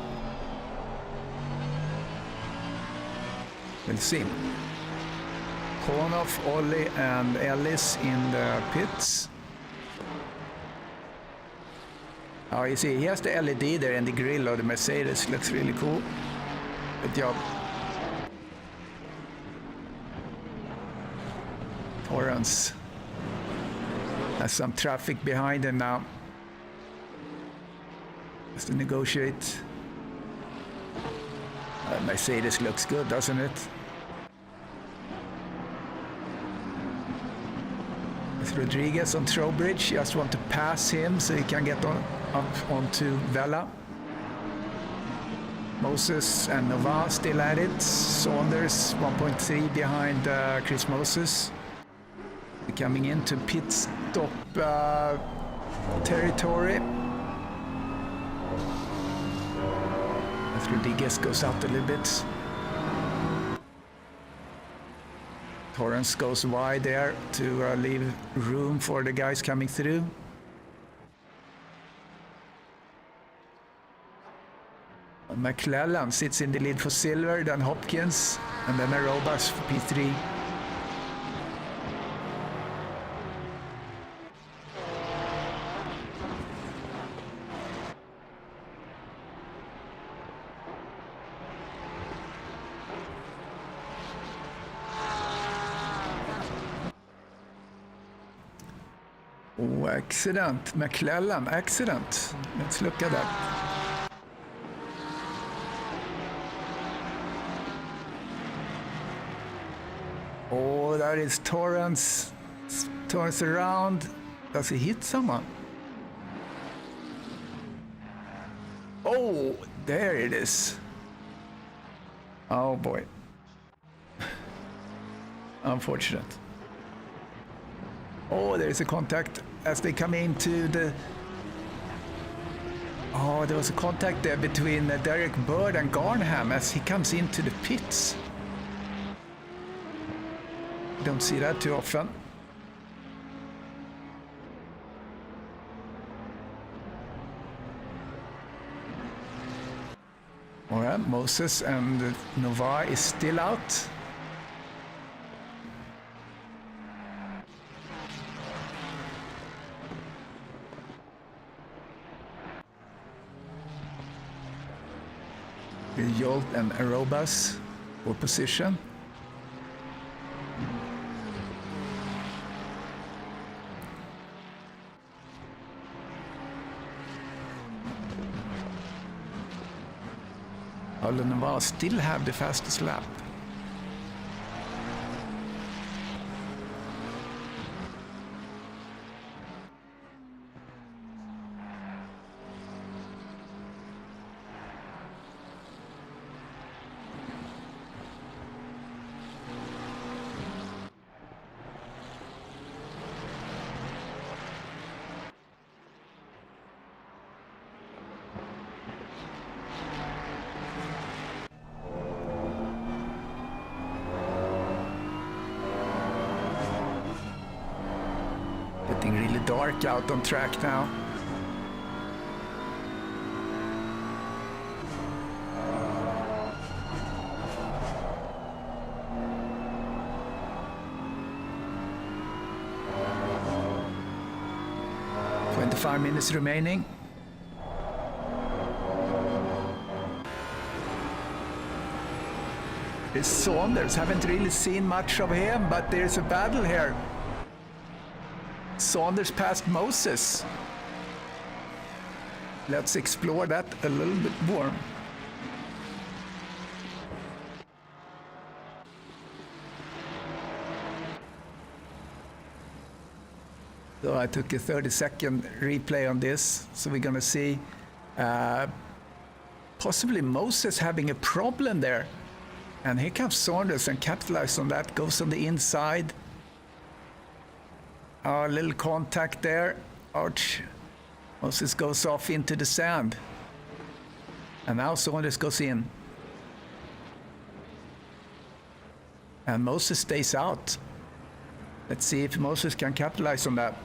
We'll see. Kornhoff, Ollie and Ellis in the pits. Oh, you see, he has the LED there in the grill of the Mercedes. Looks really cool. Good job. Torrance has some traffic behind him now. Has to negotiate. Mercedes looks good, doesn't it? With Rodriguez on Trowbridge, just want to pass him so he can get up onto Vela. Moses and Nova still at it. Saunders 1.3 behind Chris Moses. Coming into pit stop territory. As Rodriguez goes out a little bit. Torrance goes wide there to leave room for the guys coming through. McClellan sits in the lead for silver, then Hopkins, and then Arobas for P3. Oh, accident. McClellan, accident. Let's look at that. Oh, that is Torrance. Turns around. Does he hit someone? Oh, there it is. Oh boy. Unfortunate. Oh, there is a contact as they come into the... Oh, there was a contact there between Derek Bird and Garnham as he comes into the pits. Don't see that too often. All right, Moses and Nova is still out. Jolt and Aerobus for position. Nova still have the fastest lap. Getting really dark out on track now. "25 minutes remaining." This Saunders, haven't really seen much of him, but there's a battle here. Saunders passed Moses. Let's explore that a little bit more. So I took a 30-second replay on this. So we're gonna see possibly Moses having a problem there. And here comes Saunders and capitalizes on that, goes on the inside. A little contact there. Ouch. Moses goes off into the sand. And now Saunders goes in. And Moses stays out. Let's see if Moses can capitalize on that.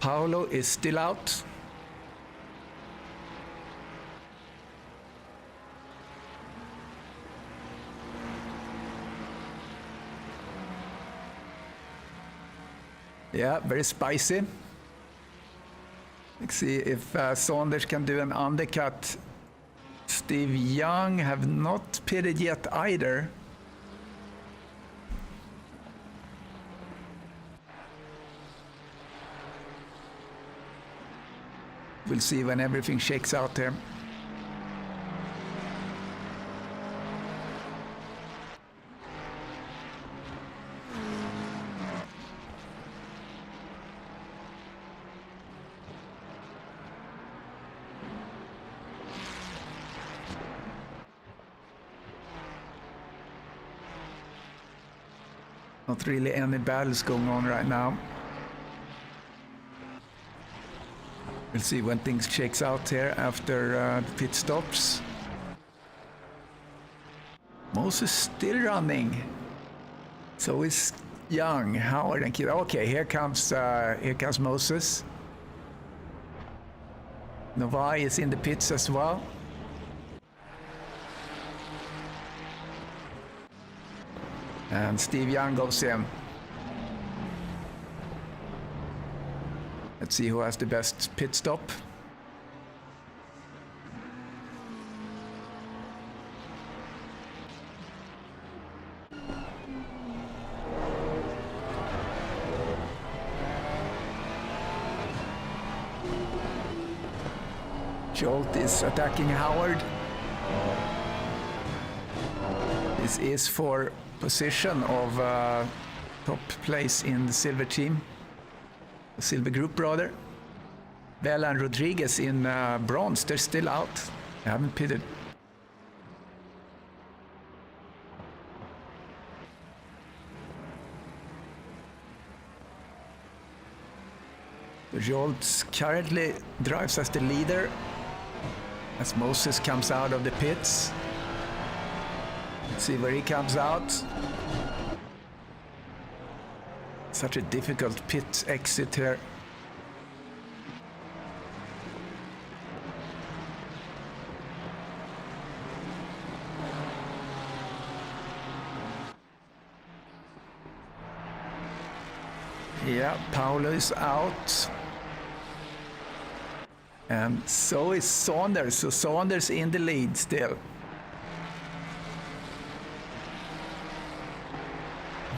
Paolo is still out. Yeah, very spicy. Let's see if Saunders can do an undercut. Steve Young have not pitted yet either. We'll see when everything shakes out there. Not really any battles going on right now. We'll see when things shakes out here after the pit stops. Moses still running. So is Young, Howard, and Kid. Okay, here comes Moses. Novai is in the pits as well. And Steve Young goes in. Let's see who has the best pit stop. Jolt is attacking Howard. This is for position of top place in the silver team, the silver group rather. Bella and Rodriguez in bronze, they're still out. They haven't pitted. Jolts currently drives as the leader as Moses comes out of the pits. Let's see where he comes out. Such a difficult pit exit here. Yeah, Paolo is out. And so is Saunders. So Saunders in the lead still.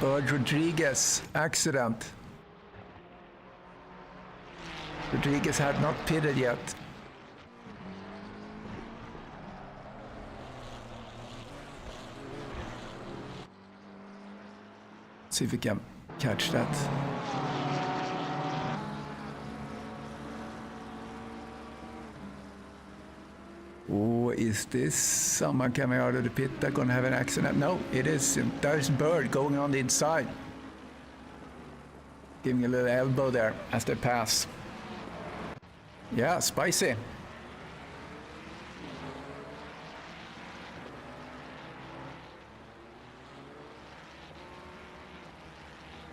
Bird Rodriguez, accident. Rodriguez had not pitted yet. See if we can catch that. Oh, is this someone coming out of the pit that's gonna have an accident? No, it isn't. There's Bird going on the inside. Giving a little elbow there as they pass. Yeah, spicy.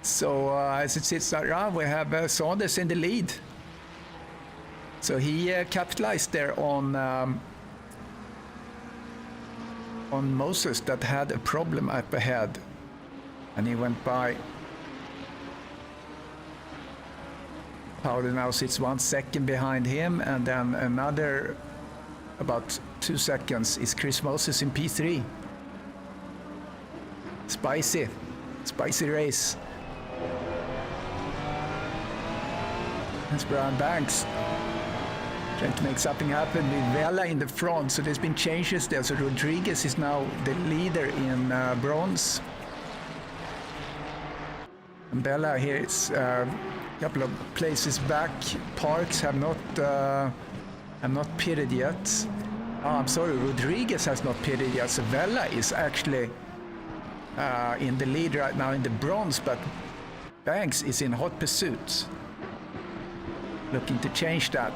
So as it sits around, we have Saunders in the lead. So he capitalized there on Moses that had a problem up ahead, and he went by. Paolo now sits 1 second behind him, and then another about 2 seconds is Chris Moses in P3. Spicy race. That's Brian Banks trying to make something happen with Vela in the front. So there's been changes there. So Rodriguez is now the leader in bronze. And Vela here is a couple of places back. Parks have not pitted yet. Oh, I'm sorry, Rodriguez has not pitted yet. So Vela is actually in the lead right now in the bronze, but Banks is in hot pursuit. Looking to change that.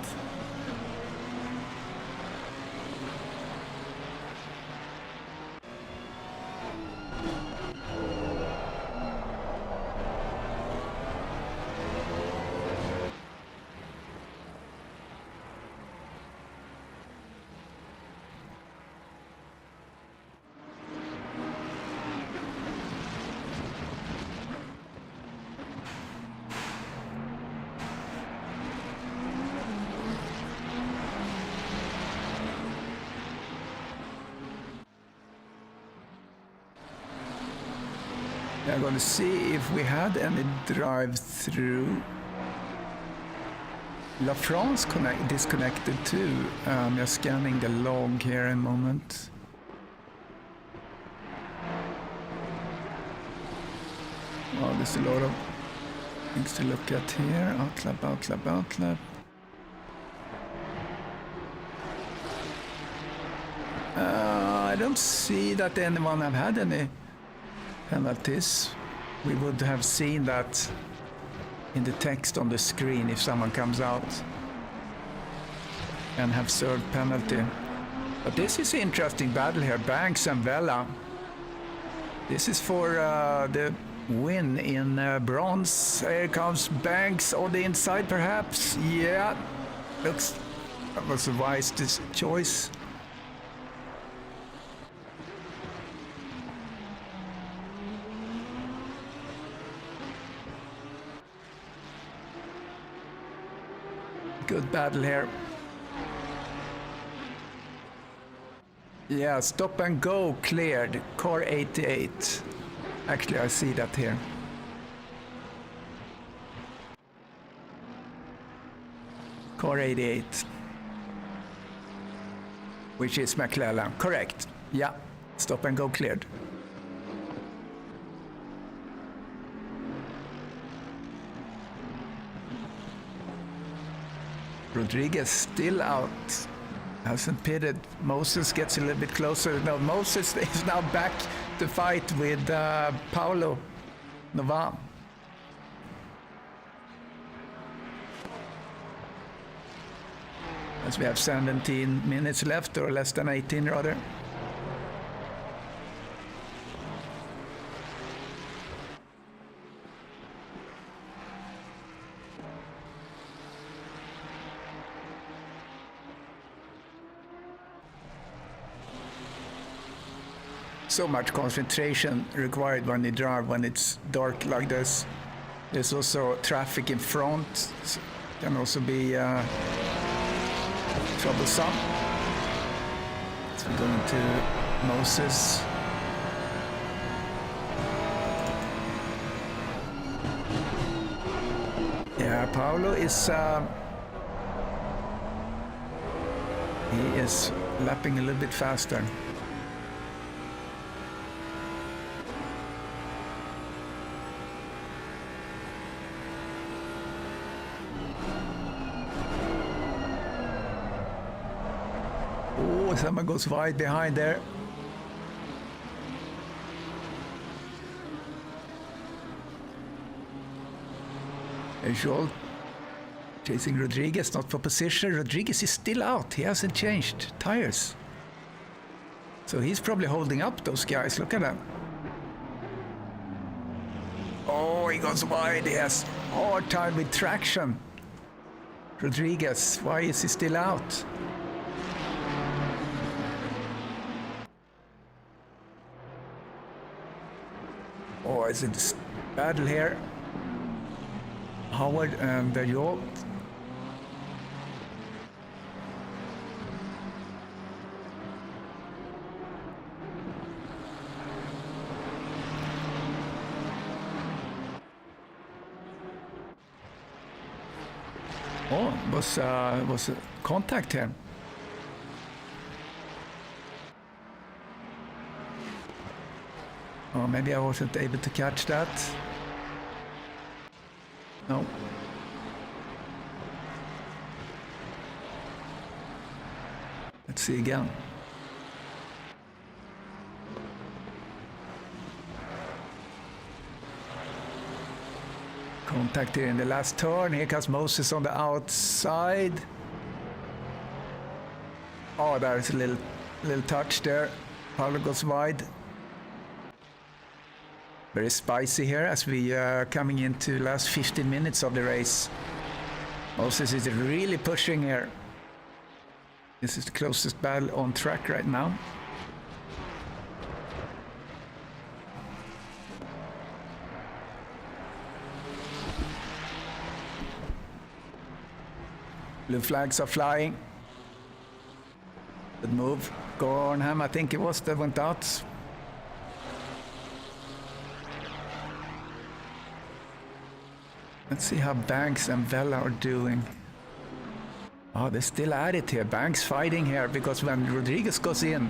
I'm going to see if we had any drive-through. La France disconnected too. I'm just scanning the log here in a moment. Well, there's a lot of things to look at here. Outlap. I don't see that anyone have had any penalties. We would have seen that in the text on the screen if someone comes out and have served penalty. But this is an interesting battle here, Banks and Vela. This is for the win in bronze. Here comes Banks on the inside perhaps. Yeah, looks that was a wise choice. Good battle here. Yeah, stop and go cleared. Car 88. Actually, I see that here. Car 88. Which is McClellan. Correct. Yeah, stop and go cleared. Rodriguez still out, hasn't pitted. Moses gets a little bit closer. No, Moses is now back to fight with Paolo Nova. as we have 17 minutes left, or less than 18 rather. So much concentration required when you drive when it's dark like this. There's also traffic in front, can also be troublesome. So we're going to Moses. Yeah, Paolo is he is lapping a little bit faster. Oh, someone goes wide behind there. Joel chasing Rodriguez, not for position. Rodriguez is still out. He hasn't changed tires. So he's probably holding up those guys. Look at that. Oh, he goes wide. He has hard time with traction. Rodriguez, why is he still out? Oh, is it this battle here? Howard and Joel. Oh, was a contact here. Oh, maybe I wasn't able to catch that. No. Let's see again. Contact here in the last turn. Here comes Moses on the outside. Oh, there's a little touch there. Paolo goes wide. Very spicy here as we are coming into the last 15 minutes of the race. Moses is really pushing here. This is the closest battle on track right now. Blue flags are flying. Good move. Gornham, I think it was, that went out. Let's see how Banks and Vella are doing. Oh, they're still at it here. Banks fighting here because when Rodriguez goes in,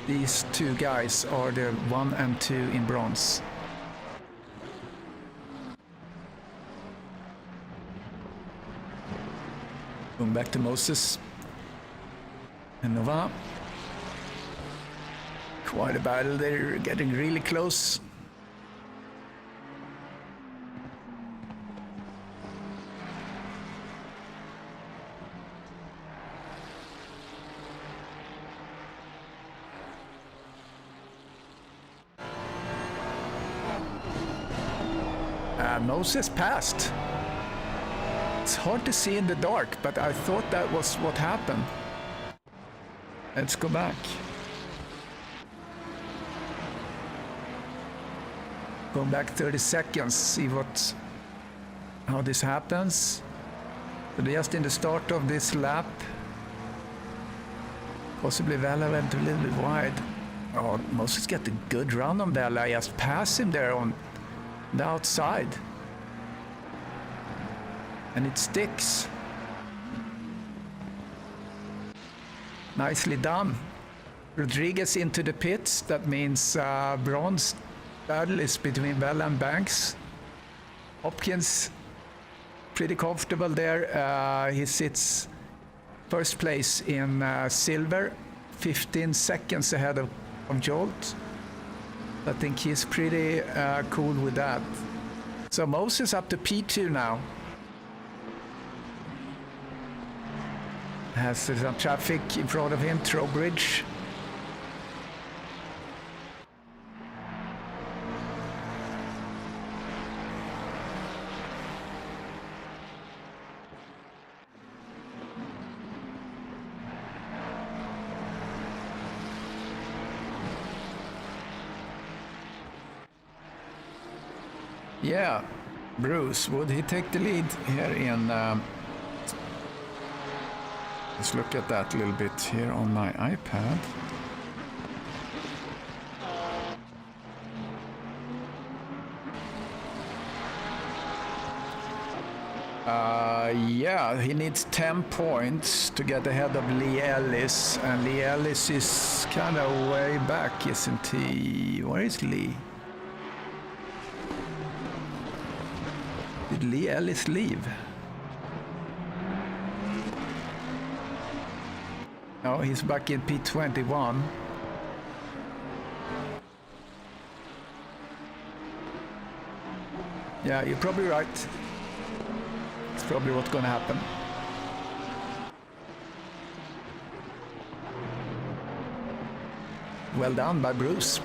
these two guys are the 1 and 2 in bronze. Going back to Moses and Nova. Quite a battle. They're getting really close. Moses passed. It's hard to see in the dark, but I thought that was what happened. Let's go back. Going back 30 seconds, see how this happens. So just in the start of this lap, possibly Vella went a little bit wide. Oh, Moses got a good run on Vella. I just passed him there on the outside. And it sticks. Nicely done. Rodriguez into the pits. That means bronze battle is between Vella and Banks. Hopkins pretty comfortable there. He sits first place in silver, 15 seconds ahead of Jolt. I think he's pretty cool with that. So Moses up to P2 now. Has some traffic in front of him, Trowbridge. Yeah, Bruce, would he take the lead here in... let's look at that a little bit here on my iPad. Yeah, he needs 10 points to get ahead of Lee Ellis, and Lee Ellis is kind of way back, isn't he? Where is Lee? Did Lee Ellis leave? No, he's back in P21. Yeah, you're probably right. It's probably what's going to happen. Well done by Bruce.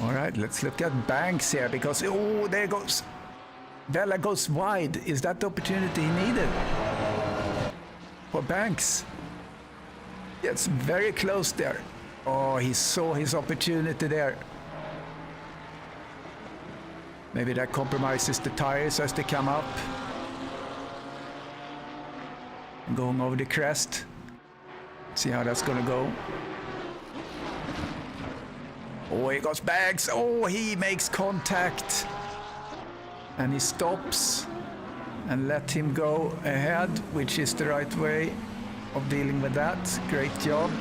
All right, let's look at Banks here because, oh, there goes. Vela goes wide. Is that the opportunity he needed? For Banks. It's very close there. Oh, he saw his opportunity there. Maybe that compromises the tires as they come up. Going over the crest. See how that's gonna go. Oh, he goes Banks. Oh, he makes contact. And he stops and let him go ahead, which is the right way of dealing with that. Great job.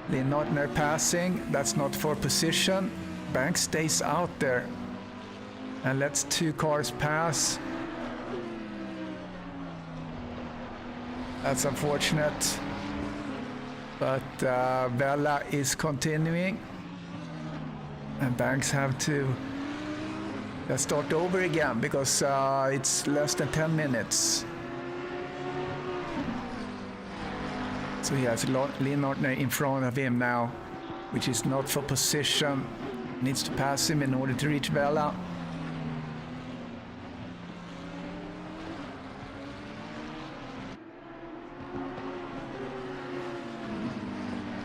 Lynn Notner passing. That's not for position. Banks stays out there and lets two cars pass. That's unfortunate. But Vela is continuing. And Banks have to start over again because it's less than 10 minutes. So he has Lynn Notner in front of him now, which is not for position. Needs to pass him in order to reach Vela.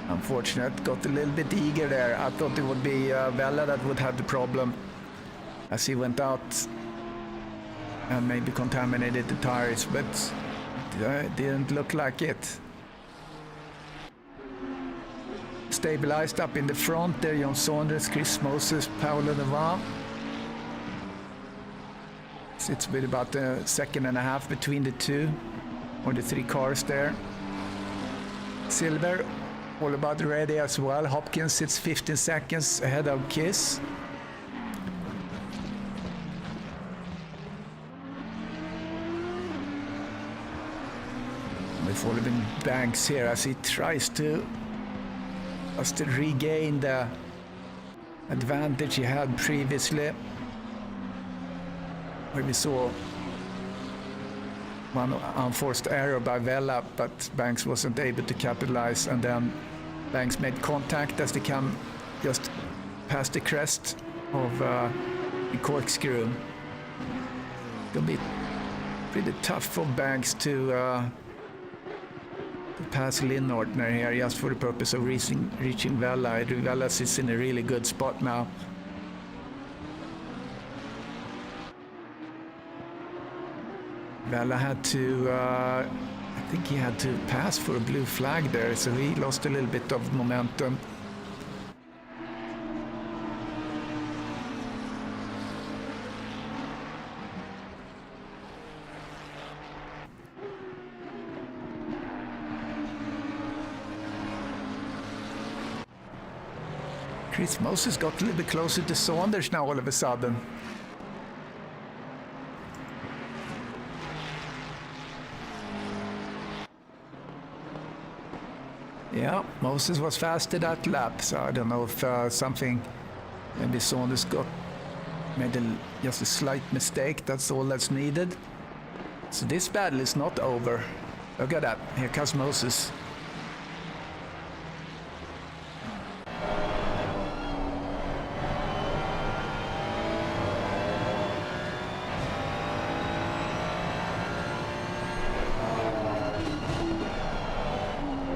Unfortunate, got a little bit eager there. I thought it would be Vela that would have the problem as he went out and maybe contaminated the tires, but it didn't look like it. Stabilized up in the front there, John Saunders, Chris Moses, Paolo Navarre. It's with about a second and a half between the two, or the three cars there. Silver, all about ready as well. Hopkins sits 15 seconds ahead of Kiss. We're following Banks here as he tries to regain the advantage he had previously, where we saw one unforced error by Vela, but Banks wasn't able to capitalize, and then Banks made contact as they come just past the crest of the corkscrew. It'll be pretty tough for Banks to pass Lynn Notner here just for the purpose of reaching Vela. Vela is in a really good spot now. Vela had to, I think he had to pass for a blue flag there, so he lost a little bit of momentum. Chris Moses got a little bit closer to Saunders now all of a sudden. Yeah, Moses was faster that lap, so I don't know if maybe Saunders made just a slight mistake. That's all that's needed. So this battle is not over. Look at that, here comes Moses.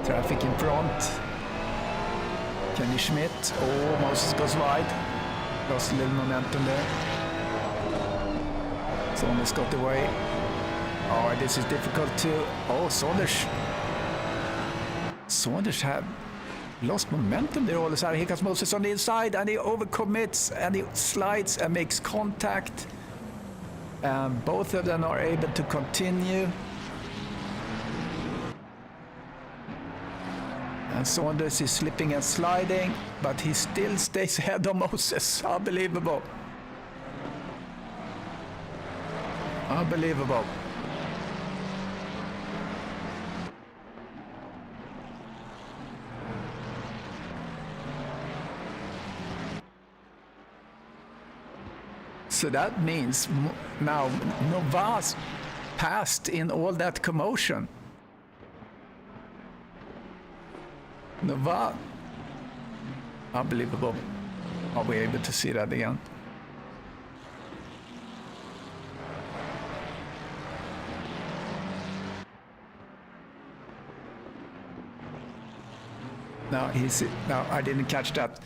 Traffic in front. Kenny Schmidt. Oh, Moses goes wide. Lost a little momentum there. Saunders got away. Oh, this is difficult too. Oh, Saunders had lost momentum there all of a sudden. Here comes Moses on the inside and he overcommits and he slides and makes contact. And both of them are able to continue. And Saunders is slipping and sliding, but he still stays ahead of Moses. Unbelievable. Unbelievable. So that means now Novas passed in all that commotion. Nova, unbelievable. Are we able to see that again? No, I didn't catch that.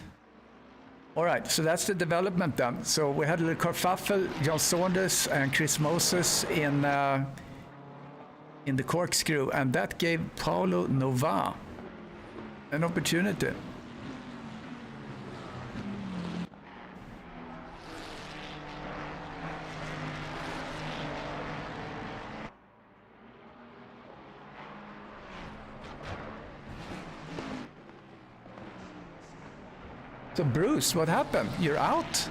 All right, so that's the development then. So we had a little kerfuffle, John Saunders and Chris Moses in the corkscrew, and that gave Paulo Nova an opportunity. So Bruce, what happened? You're out?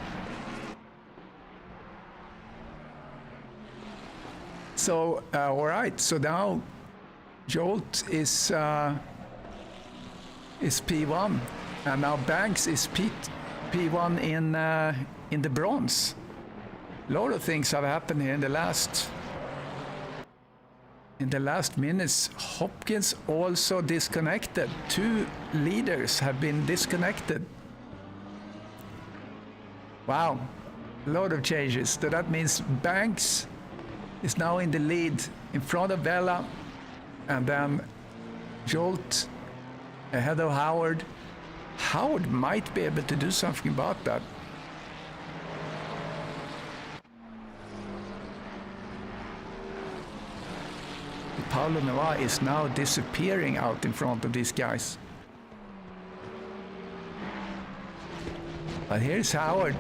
So, all right, so now Jolt is P1, and now Banks is P1 in the bronze. A lot of things have happened here in the last minutes. Hopkins also disconnected. 2 leaders have been disconnected. Wow, a lot of changes. So that means Banks is now in the lead in front of Vela, and then Jolt ahead of Howard. Howard might be able to do something about that. Paulo Nova is now disappearing out in front of these guys. But here's Howard.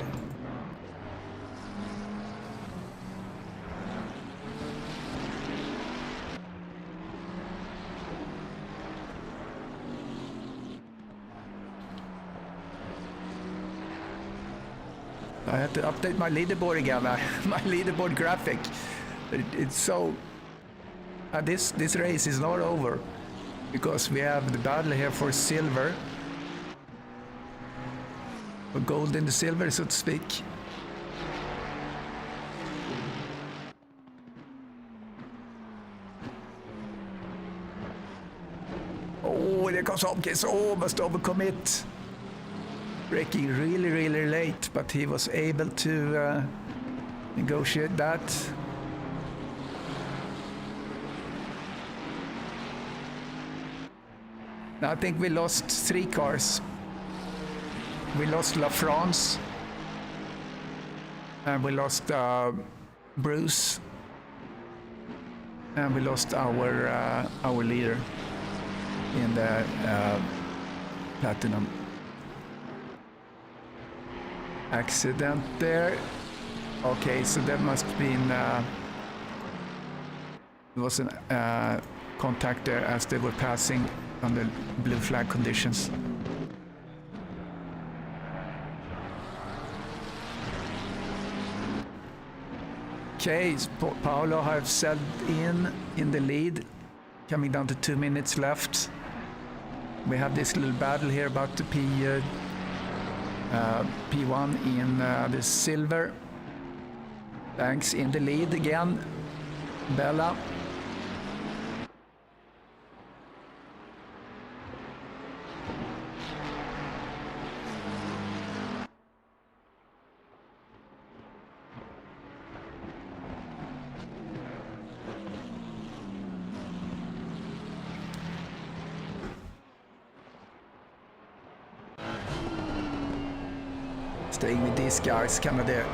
I have to update my leaderboard again, my leaderboard graphic. It's so... this race is not over, because we have the battle here for silver. For gold in the silver, so to speak. Oh, there comes Hopkins, almost overcommit. Braking really, really late, but he was able to negotiate that. Now I think we lost 3 cars. We lost La France, and we lost Bruce, and we lost our leader in the platinum. Accident there. Okay, so that must have been there was a contact there as they were passing under blue flag conditions. Okay, Paolo have set in the lead, coming down to 2 minutes left. We have this little battle here about the P1 in the silver. Banks in the lead again. Bella. Staying with these guys, kind of the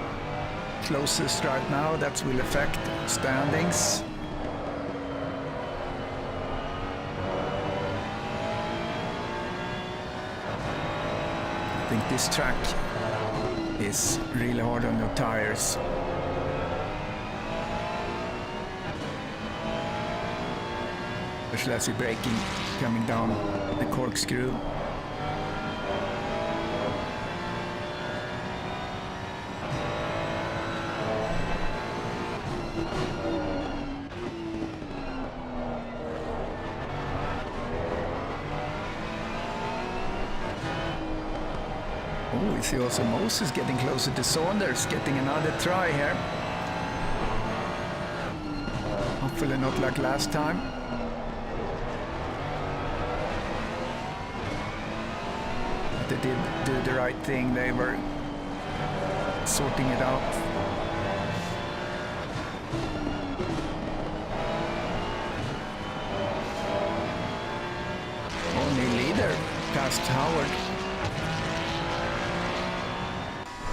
closest right now. That will affect standings. I think this track is really hard on your tires. Especially as you're braking, coming down the corkscrew. Oh, we see also Moses getting closer to Saunders, getting another try here. Hopefully not like last time. But they did do the right thing, they were sorting it out. Only leader past Howard.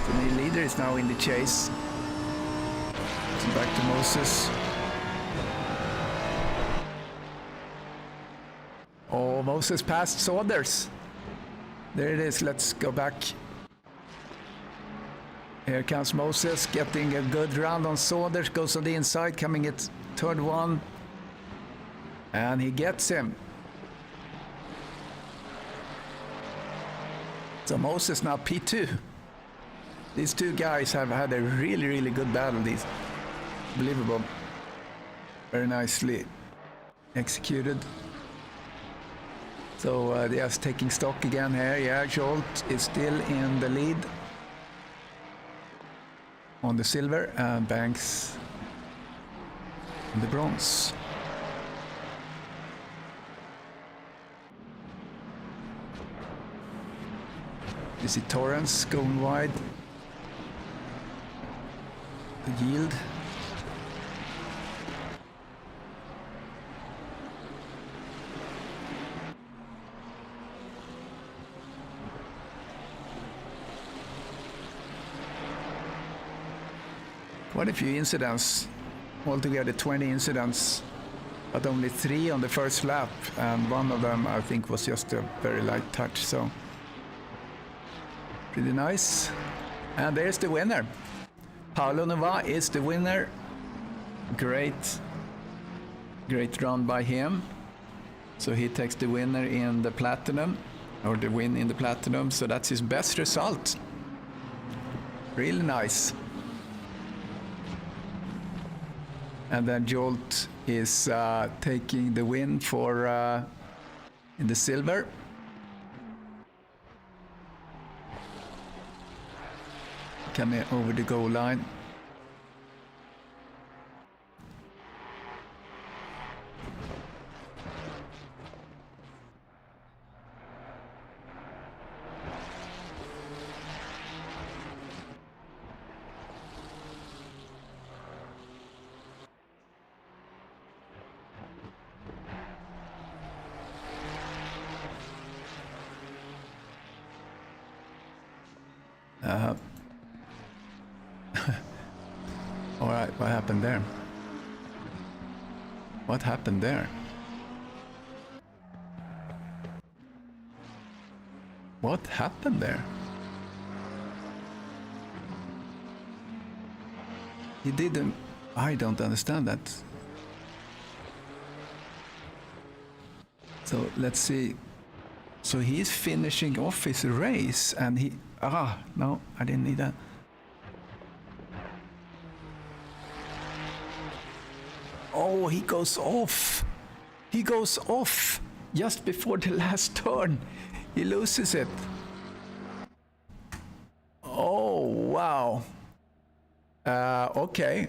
The leader is now in the chase. So back to Moses. Oh, Moses passed Saunders. There it is, let's go back. Here comes Moses, getting a good round on Saunders, goes on the inside, coming at third one. And he gets him. So Moses now P2. These two guys have had a really, really good battle. These unbelievable, very nicely executed. So they are taking stock again here. Yeah, Jolt is still in the lead on the silver, and Banks in the bronze. You see Torrance going wide. The yield. Quite a few incidents, altogether 20 incidents, but only 3 on the first lap, and one of them I think was just a very light touch, so pretty nice. And there's the winner. Paulo Nova is the winner. Great run by him. So he takes the winner in the platinum, or the win in the platinum, so that's his best result. Really nice. And then Jolt is taking the win for in the silver. Coming over the goal line. All right, what happened there? What happened there? What happened there? He didn't... I don't understand that. So let's see. So he's finishing off his race and he... No, I didn't need that. Oh, he goes off. He goes off just before the last turn. He loses it. Oh, wow. Okay.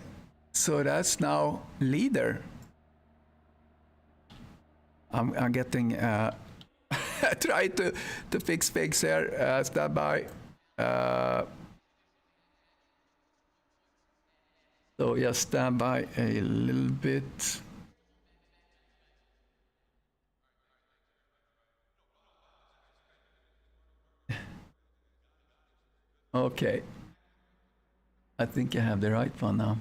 So that's now leader. I'm getting try to fix things here. Stand by. So just stand by a little bit. Okay. I think I have the right one now.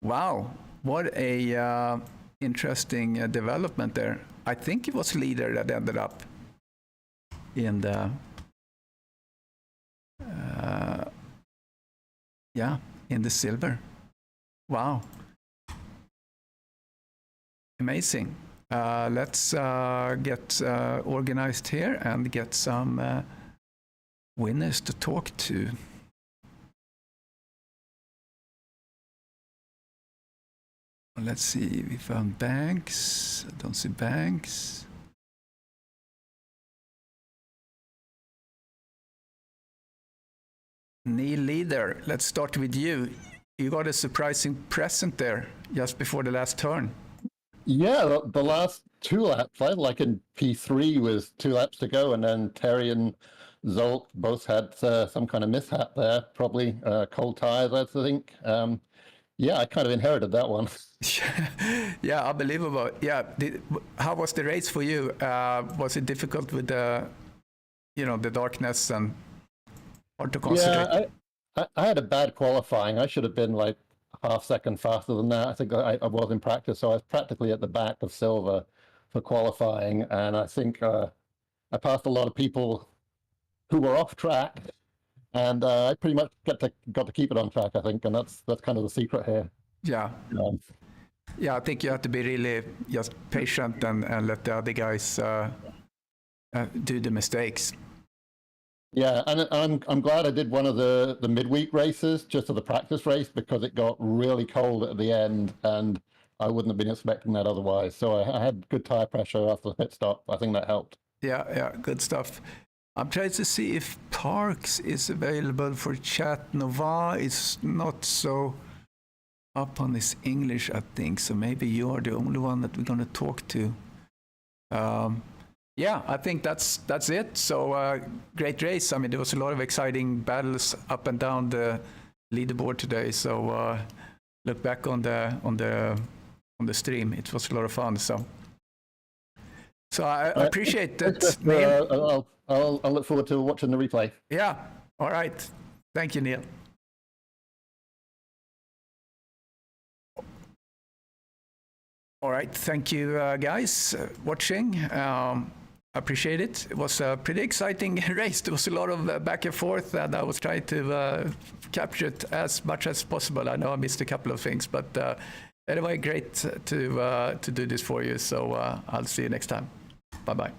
Wow, what a interesting development there. I think it was leader that ended up in the in the silver. Wow, amazing. Let's get organized here and get some winners to talk to. Let's see, we found Banks. I don't see Banks. Neil Leader, let's start with you. You got a surprising present there just before the last turn. Yeah, the last 2 laps, I like in P3 with 2 laps to go, and then Terry and Zolt both had some kind of mishap there, probably cold tires, I think. Yeah, I kind of inherited that one. Yeah, unbelievable. Yeah, how was the race for you? Was it difficult with the, the darkness and hard to concentrate? Yeah, I had a bad qualifying. I should have been like half second faster than that. I think I was in practice, so I was practically at the back of Silver for qualifying, and I think I passed a lot of people who were off track. And I pretty much got to keep it on track, I think, and that's kind of the secret here. Yeah. Yeah, I think you have to be really just patient and let the other guys do the mistakes. Yeah, and I'm glad I did one of the midweek races, just as a practice race, because it got really cold at the end, and I wouldn't have been expecting that otherwise. So I had good tire pressure after the pit stop. I think that helped. Yeah, good stuff. I'm trying to see if Parks is available for chat. Nova is not so up on his English, I think. So maybe you're the only one that we're going to talk to. Yeah, I think that's it. So great race. I mean, there was a lot of exciting battles up and down the leaderboard today. So look back on the stream. It was a lot of fun. So I appreciate that, Neil. I'll look forward to watching the replay. Yeah. All right. Thank you, Neil. All right. Thank you, guys, watching. Appreciate it. It was a pretty exciting race. There was a lot of back and forth, and I was trying to capture it as much as possible. I know I missed a couple of things, but anyway, great to do this for you. So I'll see you next time. Bye-bye.